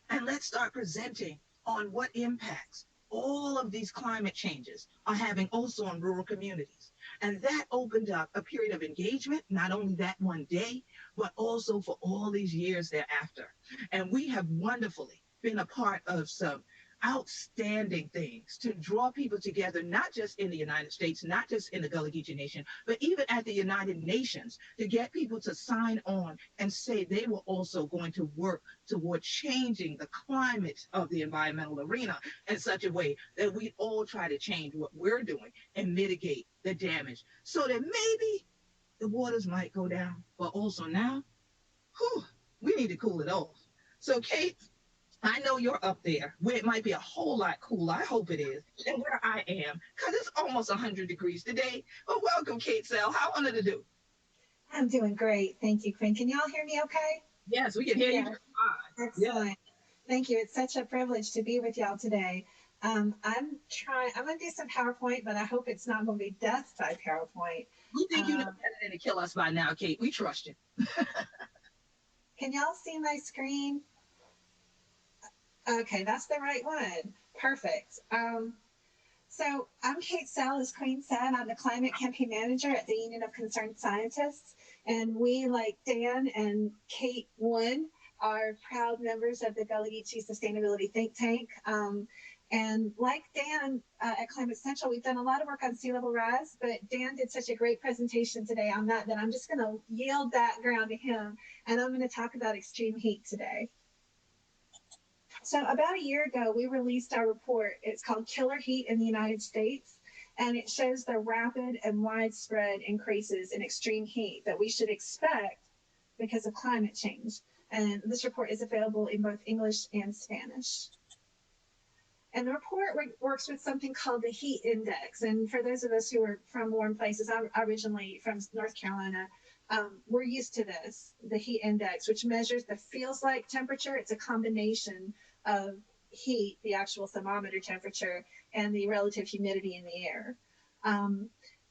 and let's start presenting on what impacts all of these climate changes are having also on rural communities. And that opened up a period of engagement, not only that one day, but also for all these years thereafter. And we have wonderfully been a part of some outstanding things to draw people together, not just in the United States, not just in the Gullah Geechee Nation, but even at the United Nations, to get people to sign on and say they were also going to work toward changing the climate of the environmental arena in such a way that we all try to change what we're doing and mitigate the damage so that maybe the waters might go down. But also now, we need to cool it off. So, Kate, I know you're up there where it might be a whole lot cooler. I hope it is. And where I am, because it's almost 100 degrees today. But welcome, Kate Sell. How honored to do? I'm doing great. Thank you, Quinn. Can y'all hear me okay? Yes, we can hear you. Excellent. Yeah. Thank you. It's such a privilege to be with y'all today. I'm going to do some PowerPoint, but I hope it's not going to be death by PowerPoint. We think you know better than to kill us by now, Kate. We trust you. Can y'all see my screen? Okay, that's the right one. Perfect. So I'm Kate Sell, as Queen said. I'm the Climate Campaign Manager at the Union of Concerned Scientists. And we, like Dan and Kate Wood, are proud members of the Gullah Geechee Sustainability Think Tank. And like Dan at Climate Central, we've done a lot of work on sea level rise, but Dan did such a great presentation today on that I'm just going to yield that ground to him. And I'm going to talk about extreme heat today. So about a year ago, we released our report. It's called Killer Heat in the United States, and it shows the rapid and widespread increases in extreme heat that we should expect because of climate change. And this report is available in both English and Spanish. And the report works with something called the heat index. And for those of us who are from warm places, I'm originally from North Carolina, we're used to this, the heat index, which measures the feels like temperature. It's a combination of heat, the actual thermometer temperature, and the relative humidity in the air.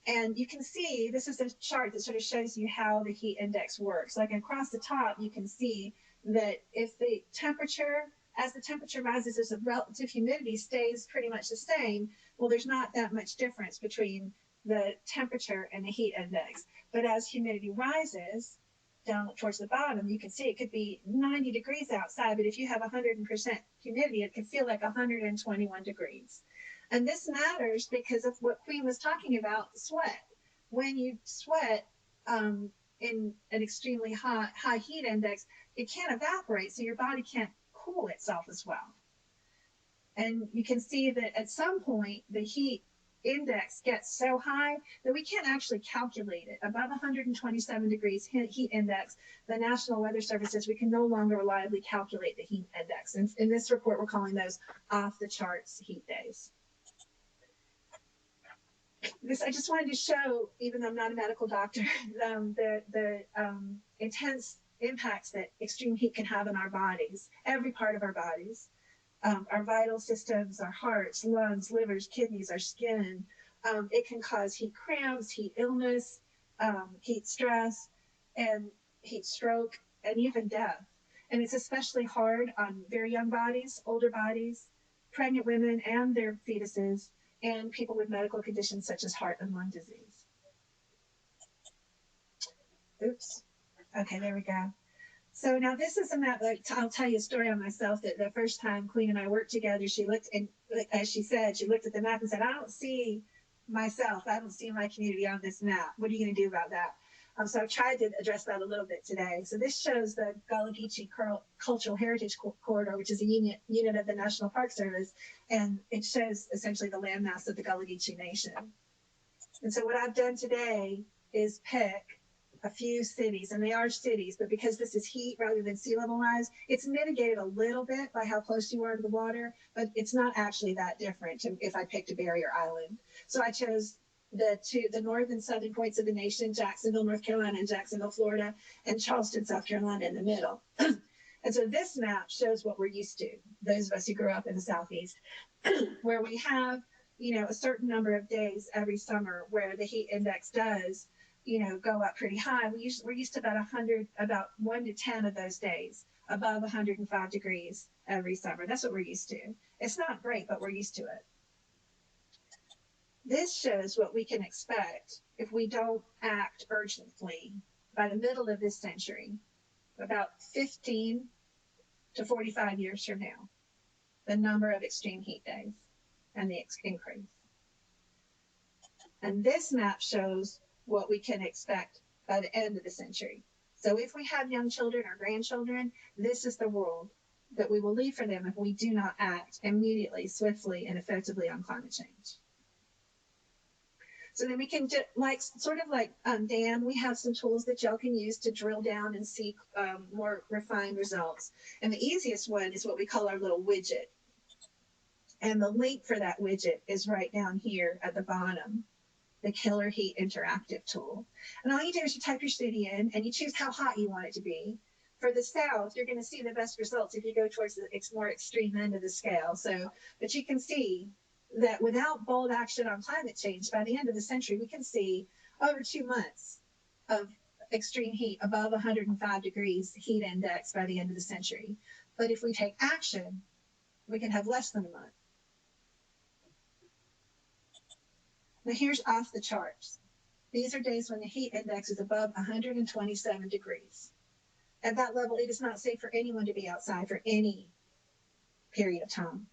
And you can see, this is a chart that sort of shows you how the heat index works. Like across the top, you can see that if the temperature, as the temperature rises, as the relative humidity stays pretty much the same, well, there's not that much difference between the temperature and the heat index. But as humidity rises, down towards the bottom, you can see it could be 90 degrees outside, but if you have 100% humidity, it could feel like 121 degrees. And this matters because of what Queen was talking about, sweat. When you sweat in an extremely high heat index, it can't evaporate, so your body can't cool itself as well. And you can see that at some point, the heat index gets so high that we can't actually calculate it. Above 127 degrees heat index, the National Weather Service says we can no longer reliably calculate the heat index. And in this report, we're calling those off the charts heat days. I just wanted to show, even though I'm not a medical doctor, the intense impacts that extreme heat can have on our bodies, every part of our bodies. our vital systems, our hearts, lungs, livers, kidneys, our skin. It can cause heat cramps, heat illness, heat stress, and heat stroke, and even death. And it's especially hard on very young bodies, older bodies, pregnant women and their fetuses, and people with medical conditions such as heart and lung disease. Oops. Okay, there we go. So now this is a map. I'll tell you a story on myself. That the first time Queen and I worked together, she looked, and as she said, she looked at the map and said, "I don't see myself. I don't see my community on this map. What are you going to do about that?" So I've tried to address that a little bit today. So this shows the Gullah Geechee Cultural Heritage Corridor, which is a unit of the National Park Service, and it shows essentially the landmass of the Gullah Geechee Nation. And so what I've done today is pick a few cities, and they are cities, but because this is heat rather than sea level rise, it's mitigated a little bit by how close you are to the water, but it's not actually that different if I picked a barrier island. So I chose the north and southern points of the nation, Jacksonville, North Carolina, and Jacksonville, Florida, and Charleston, South Carolina in the middle. And so this map shows what we're used to, those of us who grew up in the Southeast, where we have, a certain number of days every summer where the heat index does go up pretty high. We're used to about 1 to 10 of those days above 105 degrees every summer. That's what we're used to. It's not great, but we're used to it. This shows what we can expect if we don't act urgently by the middle of this century, about 15 to 45 years from now, the number of extreme heat days and the increase. And this map shows what we can expect by the end of the century. So if we have young children or grandchildren, this is the world that we will leave for them if we do not act immediately, swiftly, and effectively on climate change. So then we can, sort of like Dan, we have some tools that y'all can use to drill down and see more refined results. And the easiest one is what we call our little widget. And the link for that widget is right down here at the bottom, the Killer Heat Interactive tool. And all you do is you type your city in and you choose how hot you want it to be. For the South, you're going to see the best results if you go towards the more extreme end of the scale. But you can see that without bold action on climate change, by the end of the century, we can see over 2 months of extreme heat above 105 degrees heat index by the end of the century. But if we take action, we can have less than a month. Now here's off the charts. These are days when the heat index is above 127 degrees. At that level, it is not safe for anyone to be outside for any period of time.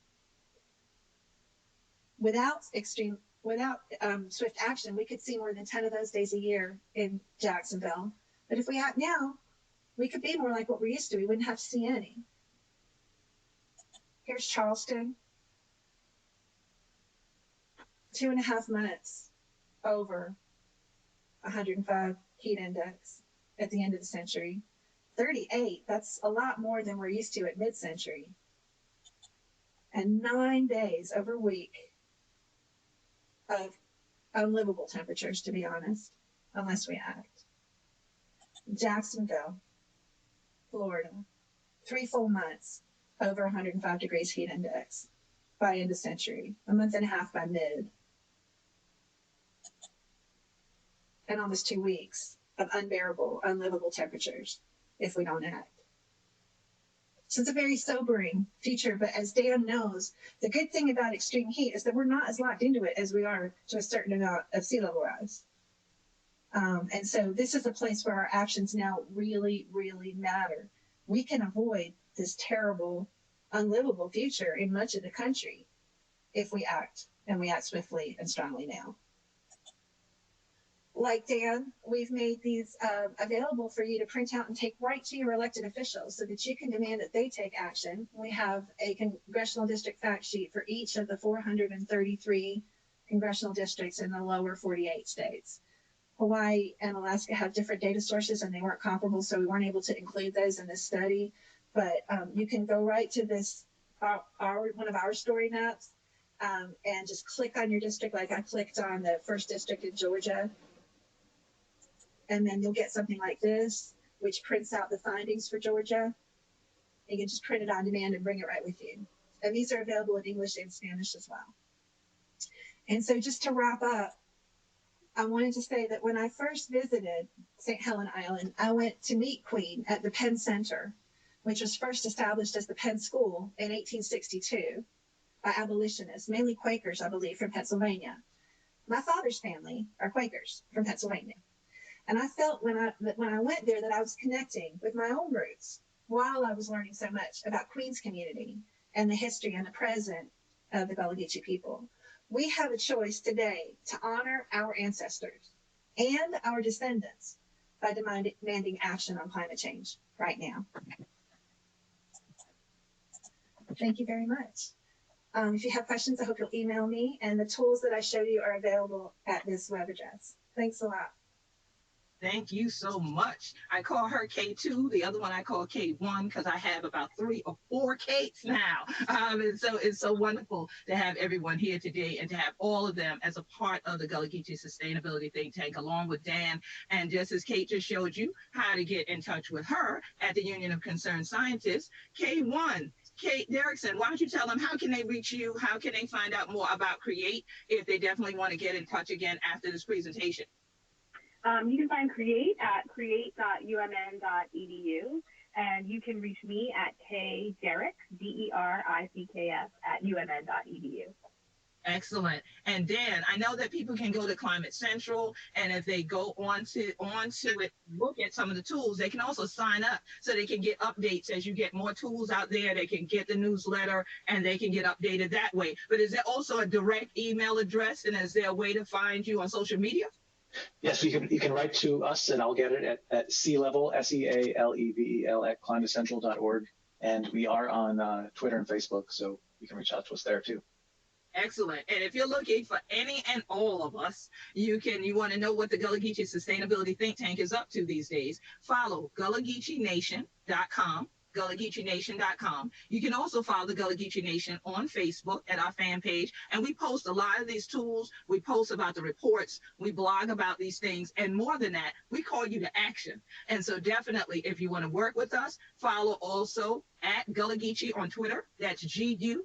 Without swift action, we could see more than 10 of those days a year in Jacksonville. But if we act now, we could be more like what we're used to. We wouldn't have to see any. Here's Charleston. 2.5 months over 105 heat index at the end of the century. 38, that's a lot more than we're used to at mid-century. And 9 days over a week of unlivable temperatures, to be honest, unless we act. Jacksonville, Florida, 3 full months over 105 degrees heat index by end of century, 1.5 months by mid, and almost 2 weeks of unbearable, unlivable temperatures if we don't act. So it's a very sobering future, but as Dan knows, the good thing about extreme heat is that we're not as locked into it as we are to a certain amount of sea level rise. And so this is a place where our actions now really, really matter. We can avoid this terrible, unlivable future in much of the country if we act, and we act swiftly and strongly now. Like Dan, we've made these available for you to print out and take right to your elected officials so that you can demand that they take action. We have a congressional district fact sheet for each of the 433 congressional districts in the lower 48 states. Hawaii and Alaska have different data sources and they weren't comparable, so we weren't able to include those in this study. But you can go right to this, one of our story maps, and just click on your district, like I clicked on the 1st district in Georgia. And then you'll get something like this, which prints out the findings for Georgia. You can just print it on demand and bring it right with you. And these are available in English and Spanish as well. And so just to wrap up, I wanted to say that when I first visited St. Helena Island, I went to meet Queen at the Penn Center, which was first established as the Penn School in 1862 by abolitionists, mainly Quakers, I believe, from Pennsylvania. My father's family are Quakers from Pennsylvania. And I felt when I went there that I was connecting with my own roots while I was learning so much about Queen's community and the history and the present of the Gullah Geechee people. We have a choice today to honor our ancestors and our descendants by demanding action on climate change right now. Thank you very much. If you have questions, I hope you'll email me, and the tools that I showed you are available at this web address. Thanks a lot. Thank you so much. I call her K2. The other one I call K1 because I have about 3 or 4 Kates now. And so it's so wonderful to have everyone here today and to have all of them as a part of the Gullah Geechee Sustainability Think Tank, along with Dan. And just as Kate just showed you how to get in touch with her at the Union of Concerned Scientists, K1, Kate Derickson, why don't you tell them how can they reach you? How can they find out more about CREATE if they definitely want to get in touch again after this presentation? You can find CREATE at create.umn.edu, and you can reach me at kderick, D-E-R-I-C-K-S, at umn.edu. Excellent. And Dan, I know that people can go to Climate Central, and if they go onto it, look at some of the tools, they can also sign up so they can get updates as you get more tools out there. They can get the newsletter, and they can get updated that way. But is there also a direct email address, and is there a way to find you on social media? Yes, you can write to us, and I'll get it at SeaLevel, SeaLevel at climatecentral.org. And we are on Twitter and Facebook, so you can reach out to us there too. Excellent. And if you're looking for any and all of us, you want to know what the Gullah Geechee Sustainability Think Tank is up to these days, follow GullahGeecheeNation.com. GullahGeecheeNation.com. You can also follow the Gullah Geechee Nation on Facebook at our fan page, and we post a lot of these tools. We post about the reports. We blog about these things, and more than that, we call you to action. And so definitely, if you want to work with us, follow also at Gullah Geechee on Twitter. That's GullahGeechee,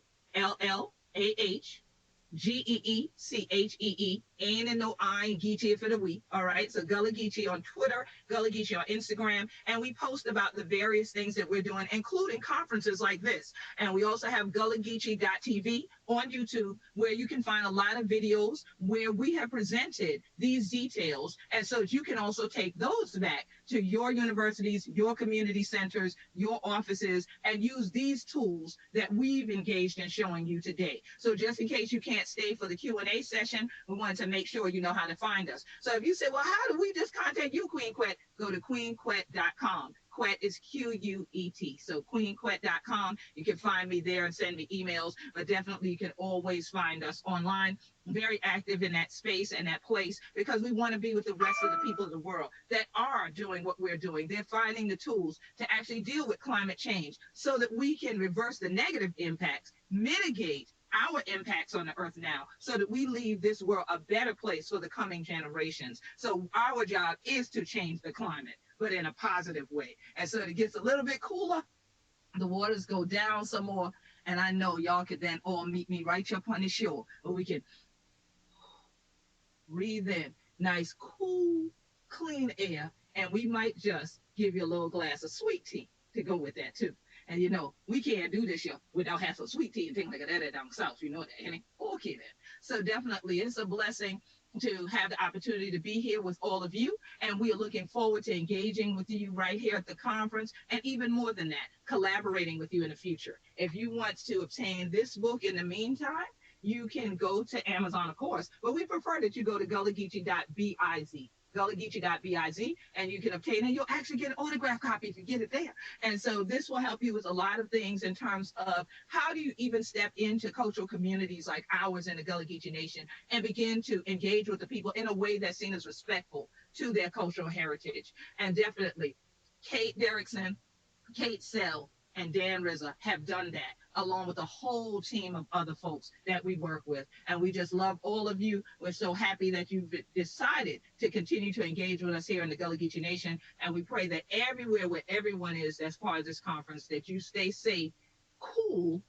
ain't and no I, Geechee for the week. All right. So Gullah Geechee on Twitter, Gullah Geechee on Instagram, and we post about the various things that we're doing, including conferences like this. And we also have GullahGeechee.tv on YouTube, where you can find a lot of videos where we have presented these details. And so you can also take those back to your universities, your community centers, your offices, and use these tools that we've engaged in showing you today. So just in case you can't stay for the Q&A session, we wanted to make sure you know how to find us. So if you say, well, how do we just contact you, Queen Quet? Go to queenquet.com. Quet is Q-U-E-T. So queenquet.com. You can find me there and send me emails, but definitely you can always find us online. Very active in that space and that place, because we want to be with the rest of the people of the world that are doing what we're doing. They're finding the tools to actually deal with climate change so that we can reverse the negative impacts, mitigate our impacts on the earth now, so that we leave this world a better place for the coming generations. So our job is to change the climate, but in a positive way. And so it gets a little bit cooler, the waters go down some more, and I know y'all could then all meet me right up on the shore, where we can breathe in nice, cool, clean air, and we might just give you a little glass of sweet tea to go with that too. And you know, we can't do this here without having some sweet tea and things like that down south. You know that, Henny? Okay then. So definitely it's a blessing to have the opportunity to be here with all of you. And we are looking forward to engaging with you right here at the conference. And even more than that, collaborating with you in the future. If you want to obtain this book in the meantime, you can go to Amazon, of course, but we prefer that you go to gullahgeechee.biz. gullahgeechee.biz, and you can obtain it. You'll actually get an autographed copy if you get it there. And so this will help you with a lot of things in terms of how do you even step into cultural communities like ours in the Gullah Geechee Nation and begin to engage with the people in a way that's seen as respectful to their cultural heritage. And definitely, Kate Derickson, Kate Sell, and Dan Rizza have done that, along with a whole team of other folks that we work with. And we just love all of you. We're so happy that you've decided to continue to engage with us here in the Gullah Geechee Nation. And we pray that everywhere where everyone is as part of this conference, that you stay safe, cool,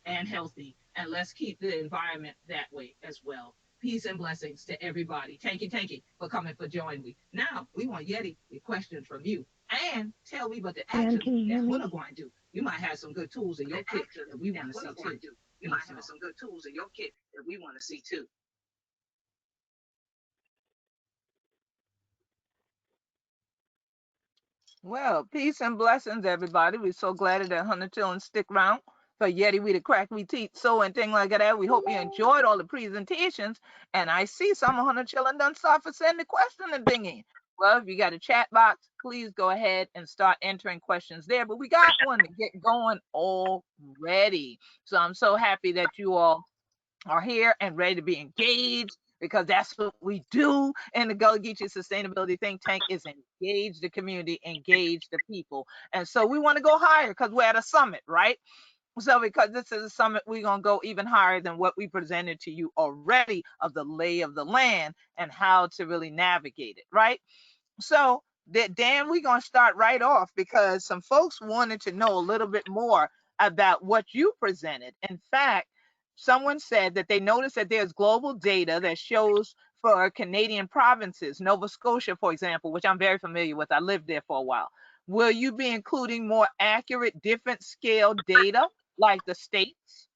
and healthy. And let's keep the environment that way as well. Peace and blessings to everybody. Thank you for coming for joining me. Now we want Yeti the questions from you. And tell me about the actions that we're going to do. You might have some good tools in your kit that we want to see too. You might have some good tools in your kit that we want to see too. Well, peace and blessings, everybody. We're so glad that Hunter Chillin stick around for Yeti we to crack we teeth so and thing like that. We hope you enjoyed all the presentations. And I see some of Hunter Chillin done start for sending question and thing in. Well, if you got a chat box, please go ahead and start entering questions there. But we got one to get going already. So I'm so happy that you all are here and ready to be engaged, because that's what we do in the Gullah Geechee Sustainability Think Tank, is engage the community, engage the people. And so we want to go higher because we're at a summit, right? So because this is a summit, we're going to go even higher than what we presented to you already of the lay of the land and how to really navigate it, right? So Dan, we're going to start right off because some folks wanted to know a little bit more about what you presented. In fact, someone said that they noticed that there's global data that shows for Canadian provinces, Nova Scotia, for example, which I'm very familiar with. I lived there for a while. Will you be including more accurate, different scale data like the states?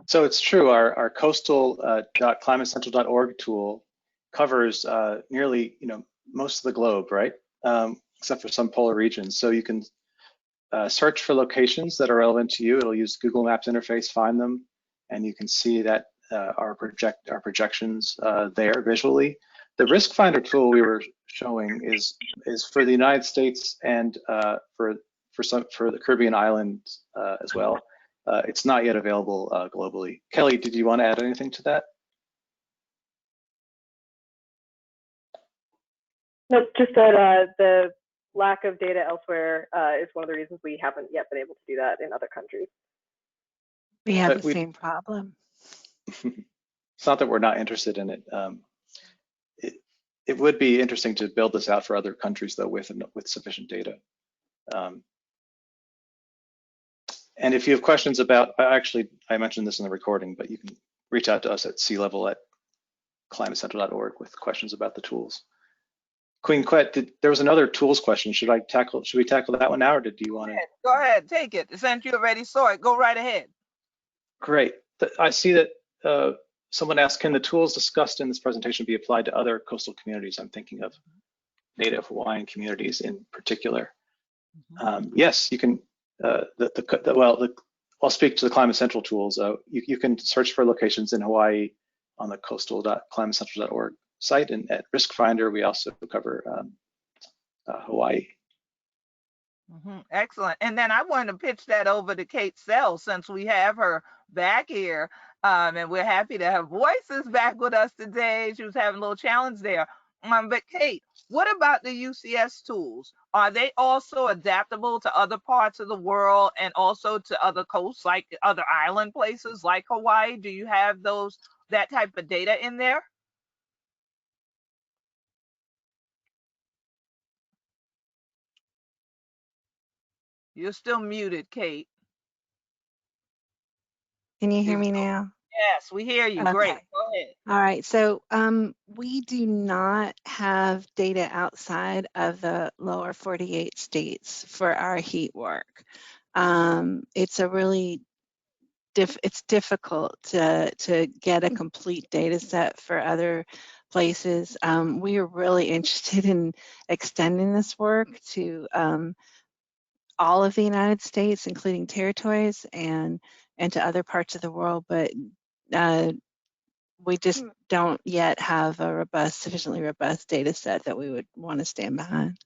So it's true. Our coastal.climatecentral.org tool covers nearly most of the globe, right? Except for some polar regions. So you can search for locations that are relevant to you. It'll use Google Maps interface, find them, and you can see that our projections there visually. The Risk Finder tool we were showing is for the United States and for the Caribbean islands as well. It's not yet available globally. Kelly, did you want to add anything to that? Nope, just that the lack of data elsewhere is one of the reasons we haven't yet been able to do that in other countries. We have the same problem. It's not that we're not interested in it. It would be interesting to build this out for other countries, though, with sufficient data. And if you have questions about, actually, I mentioned this in the recording, but you can reach out to us at sealevel@climatecentral.org with questions about the tools. Queen Quet, there was another tools question. Should we tackle that one now, or do you want to? Go ahead, take it. Since you already saw it, go right ahead. Great. I see that someone asked, can the tools discussed in this presentation be applied to other coastal communities? I'm thinking of Native Hawaiian communities in particular. Yes, you can. I'll speak to the Climate Central tools. You can search for locations in Hawaii on the coastal.climatecentral.org site, and at Risk Finder we also cover Hawaii. Excellent. And then I want to pitch that over to Kate Sell, since we have her back here, and we're happy to have Voices back with us today. She was having a little challenge there. But Kate, what about the UCS tools? Are they also adaptable to other parts of the world and also to other coasts, like other island places like Hawaii? Do you have that type of data in there? You're still muted, Kate. Can you hear me now? Yes, we hear you. Okay. Great. Go ahead. All right. So we do not have data outside of the lower 48 states for our heat work. It's a really it's difficult to get a complete data set for other places. We are really interested in extending this work to all of the United States, including territories, and to other parts of the world, but we just don't yet have a sufficiently robust data set that we would want to stand behind.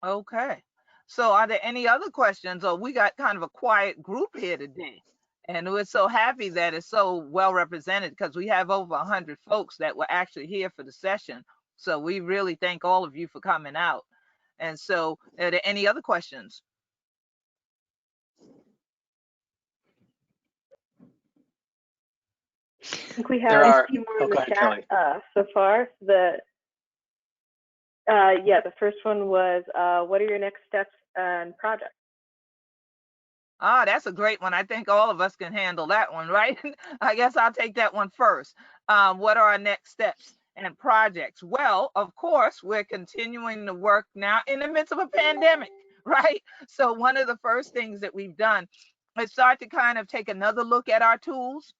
Okay. So are there any other questions? Or we got kind of a quiet group here today. And we're so happy that it's so well represented, because we have over 100 folks that were actually here for the session. So we really thank all of you for coming out. And so are there any other questions? I think we have a few more in the chat so far. The first one was, what are your next steps and projects? Ah, that's a great one. I think all of us can handle that one, right? I guess I'll take that one first. What are our next steps and projects? Well, of course, we're continuing to work now in the midst of a pandemic, right? So one of the first things that we've done is start to kind of take another look at our tools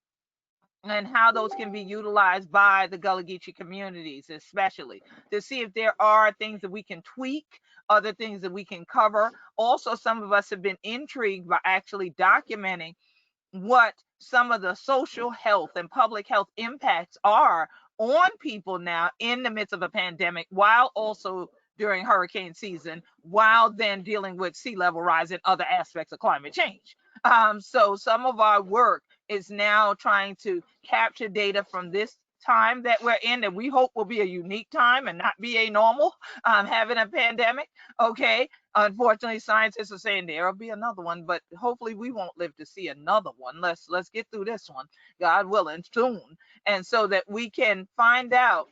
and how those can be utilized by the Gullah Geechee communities, especially to see if there are things that we can tweak, other things that we can cover. Also, some of us have been intrigued by actually documenting what some of the social health and public health impacts are on people now in the midst of a pandemic, while also during hurricane season, while then dealing with sea level rise and other aspects of climate change. So some of our work is now trying to capture data from this time that we're in, that we hope will be a unique time and not be a normal, having a pandemic. Okay, unfortunately, scientists are saying there'll be another one, but hopefully we won't live to see another one. Let's get through this one, God willing, soon, and so that we can find out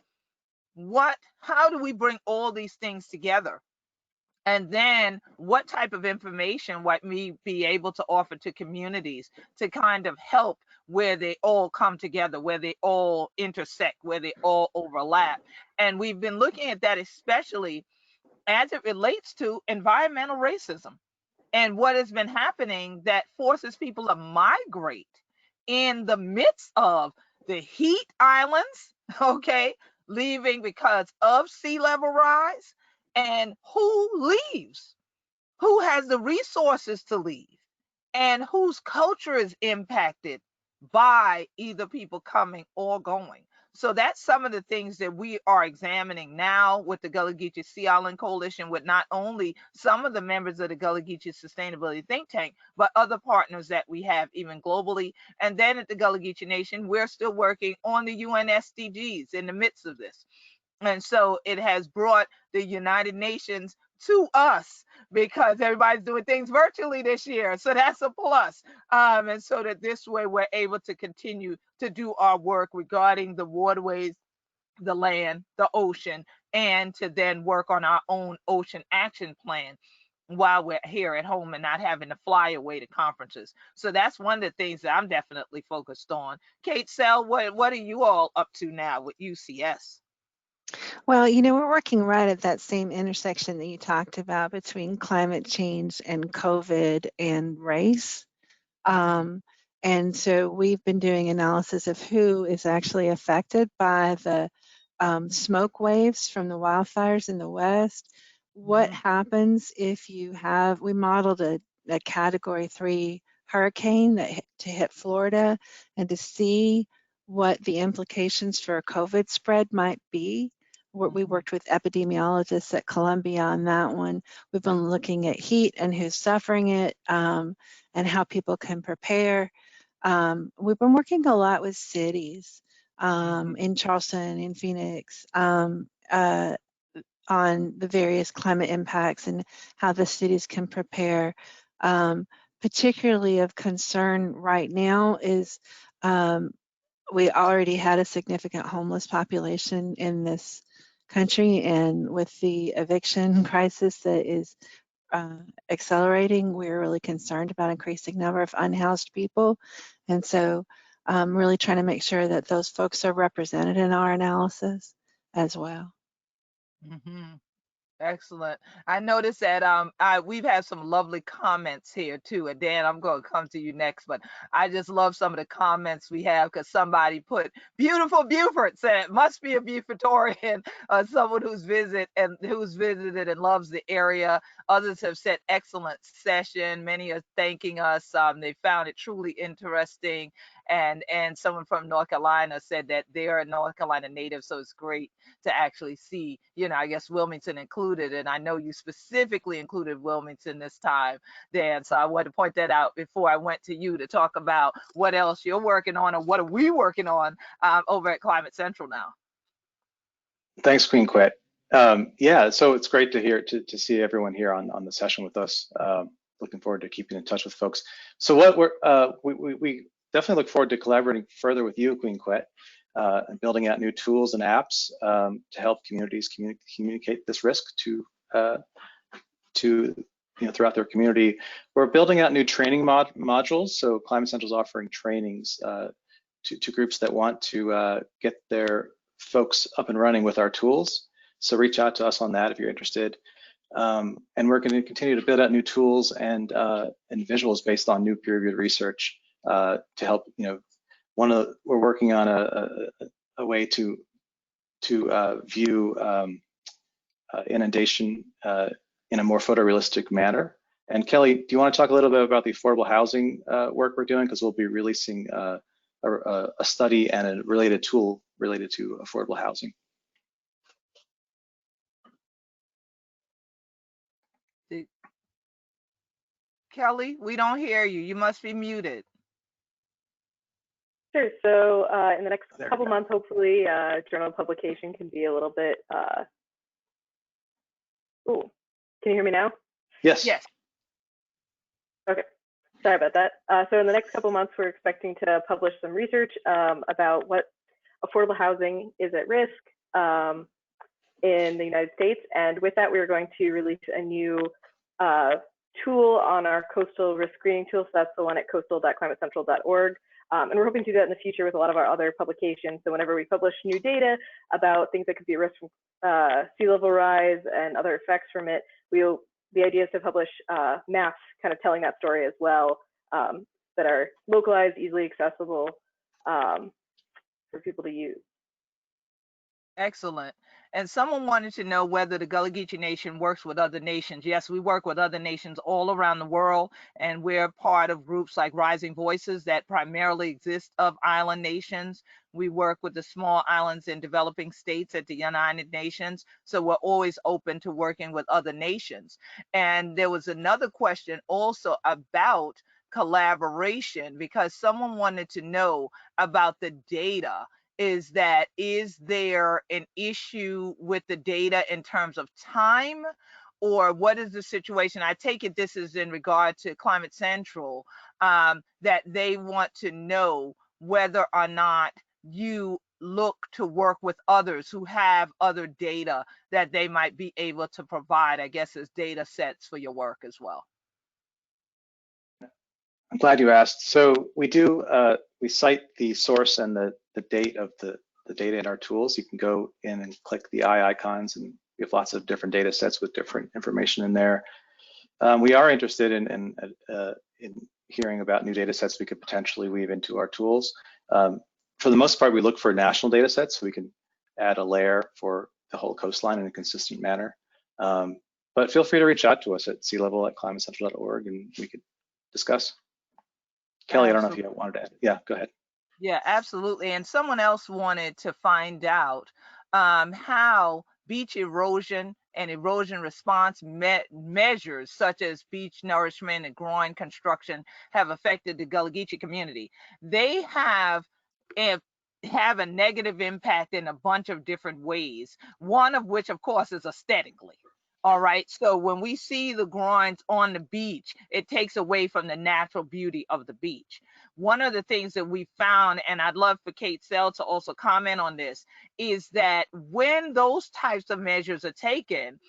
how do we bring all these things together, and then what type of information might we be able to offer to communities to kind of help where they all come together, where they all intersect, where they all overlap. And we've been looking at that especially as it relates to environmental racism and what has been happening that forces people to migrate in the midst of the heat islands, okay, leaving because of sea level rise. And who leaves? Who has the resources to leave? And whose culture is impacted by either people coming or going? So that's some of the things that we are examining now with the Gullah Geechee Sea Island Coalition, with not only some of the members of the Gullah Geechee Sustainability Think Tank, but other partners that we have even globally. And then at the Gullah Geechee Nation, we're still working on the UN SDGs in the midst of this. And so it has brought the United Nations to us because everybody's doing things virtually this year. So that's a plus. And so that this way we're able to continue to do our work regarding the waterways, the land, the ocean, and to then work on our own ocean action plan while we're here at home and not having to fly away to conferences. So that's one of the things that I'm definitely focused on. Kate Sell, what are you all up to now with UCS? Well, we're working right at that same intersection that you talked about between climate change and COVID and race. And so we've been doing analysis of who is actually affected by the smoke waves from the wildfires in the West. What happens if we modeled a Category 3 hurricane to hit Florida, and to see what the implications for COVID spread might be. We worked with epidemiologists at Columbia on that one. We've been looking at heat and who's suffering it, and how people can prepare. We've been working a lot with cities in Charleston, in Phoenix, on the various climate impacts and how the cities can prepare. Particularly of concern right now is we already had a significant homeless population in this country, and with the eviction crisis that is accelerating, we're really concerned about increasing number of unhoused people. And so really trying to make sure that those folks are represented in our analysis as well. Excellent. I noticed that we've had some lovely comments here too. And Dan, I'm going to come to you next, but I just love some of the comments we have because somebody put beautiful Beaufort, said it must be a Beaufortorian, someone who's visited and loves the area. Others have said excellent session. Many are thanking us. They found it truly interesting. And someone from North Carolina said that they're a North Carolina native, so it's great to actually see, I guess Wilmington included. And I know you specifically included Wilmington this time, Dan. So I wanted to point that out before I went to you to talk about what else you're working on, or what are we working on over at Climate Central now. Thanks, Queen Quet. Yeah, so it's great to see everyone here on the session with us. Looking forward to keeping in touch with folks. So what we definitely look forward to collaborating further with you, Queen Quet, and building out new tools and apps to help communities communicate this risk to throughout their community. We're building out new training modules. So Climate Central is offering trainings to groups that want to get their folks up and running with our tools. So reach out to us on that if you're interested. And we're going to continue to build out new tools and visuals based on new peer-reviewed research to help. We're working on a way to view inundation in a more photorealistic manner. And Kelly, do you want to talk a little bit about the affordable housing work we're doing? Because we'll be releasing a study and a related tool related to affordable housing. Kelly, we don't hear you. You must be muted. Sure. So in the next couple months, hopefully, journal publication can be a little bit. Ooh, can you hear me now? Yes. Yes. Okay. Sorry about that. So in the next couple months, we're expecting to publish some research about what affordable housing is at risk in the United States. And with that, we're going to release a new tool on our coastal risk screening tool. So that's the one at coastal.climatecentral.org. And we're hoping to do that in the future with a lot of our other publications. So whenever we publish new data about things that could be at risk from sea level rise and other effects from it, the idea is to publish maps kind of telling that story as well, that are localized, easily accessible for people to use. Excellent. And someone wanted to know whether the Gullah Geechee Nation works with other nations. Yes, we work with other nations all around the world, and we're part of groups like Rising Voices that primarily exist of island nations. We work with the small islands in developing states at the United Nations. So we're always open to working with other nations. And there was another question also about collaboration, because someone wanted to know about the data. Is there an issue with the data in terms of time, or what is the situation? I take it this is in regard to Climate Central, that they want to know whether or not you look to work with others who have other data that they might be able to provide, I guess, as data sets for your work as well. I'm glad you asked. So we cite the source and the date of the data in our tools. You can go in and click the eye icons, and we have lots of different data sets with different information in there. We are interested in hearing about new data sets we could potentially weave into our tools. For the most part, we look for national data sets so we can add a layer for the whole coastline in a consistent manner. But feel free to reach out to us at sealevel@climatecentral.org and we could discuss. Kelly, I don't know if you wanted to add. Yeah, go ahead. Yeah, absolutely. And someone else wanted to find out how beach erosion and erosion response measures such as beach nourishment and groin construction have affected the Gullah Geechee community. They have a negative impact in a bunch of different ways, one of which, of course, is aesthetically. All right, so when we see the groins on the beach, it takes away from the natural beauty of the beach. One of the things that we found, and I'd love for Kate Sell to also comment on this, is that when those types of measures are taken,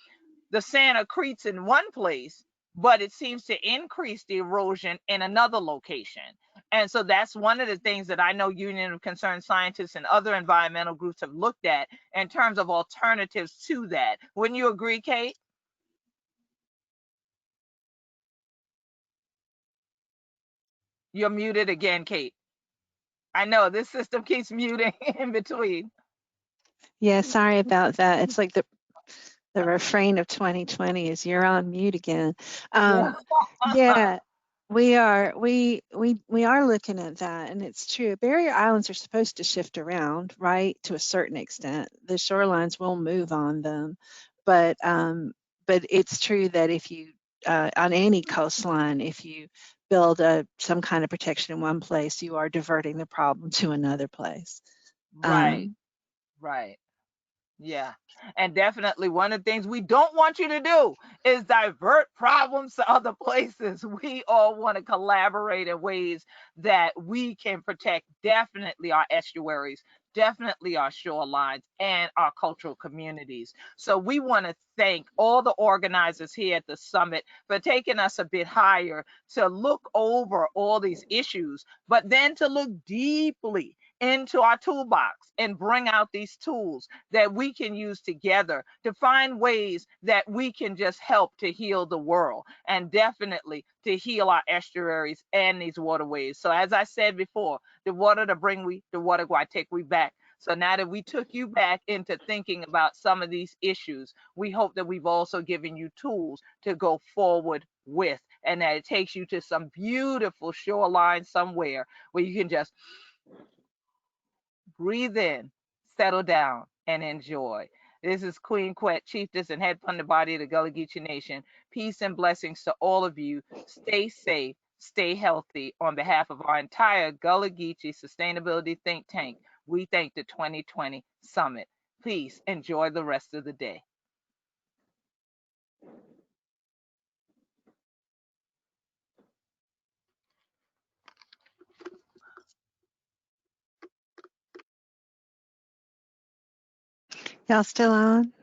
the sand accretes in one place, but it seems to increase the erosion in another location. And so that's one of the things that I know Union of Concerned Scientists and other environmental groups have looked at in terms of alternatives to that. Wouldn't you agree, Kate? You're muted again, Kate. I know this system keeps muting in between. Yeah, sorry about that. It's like the refrain of 2020 is you're on mute again. Yeah, we are looking at that, and it's true. Barrier islands are supposed to shift around, right, to a certain extent. The shorelines will move on them, but it's true that if you on any coastline, if you build some kind of protection in one place, you are diverting the problem to another place. Right. Right. Yeah. And definitely one of the things we don't want you to do is divert problems to other places. We all want to collaborate in ways that we can protect definitely our estuaries, definitely our shorelines and our cultural communities. So we want to thank all the organizers here at the summit for taking us a bit higher to look over all these issues, but then to look deeply into our toolbox and bring out these tools that we can use together to find ways that we can just help to heal the world, and definitely to heal our estuaries and these waterways. So as I said before, the water to bring we, the water go I take we back. So now that we took you back into thinking about some of these issues, we hope that we've also given you tools to go forward with, and that it takes you to some beautiful shoreline somewhere where you can just breathe in, settle down, and enjoy. This is Queen Quet, Chieftess and head funded body of the Gullah Geechee Nation. Peace and blessings to all of you. Stay safe, stay healthy. On behalf of our entire Gullah Geechee Sustainability Think Tank, we thank the 2020 Summit. Please enjoy the rest of the day. Y'all still on?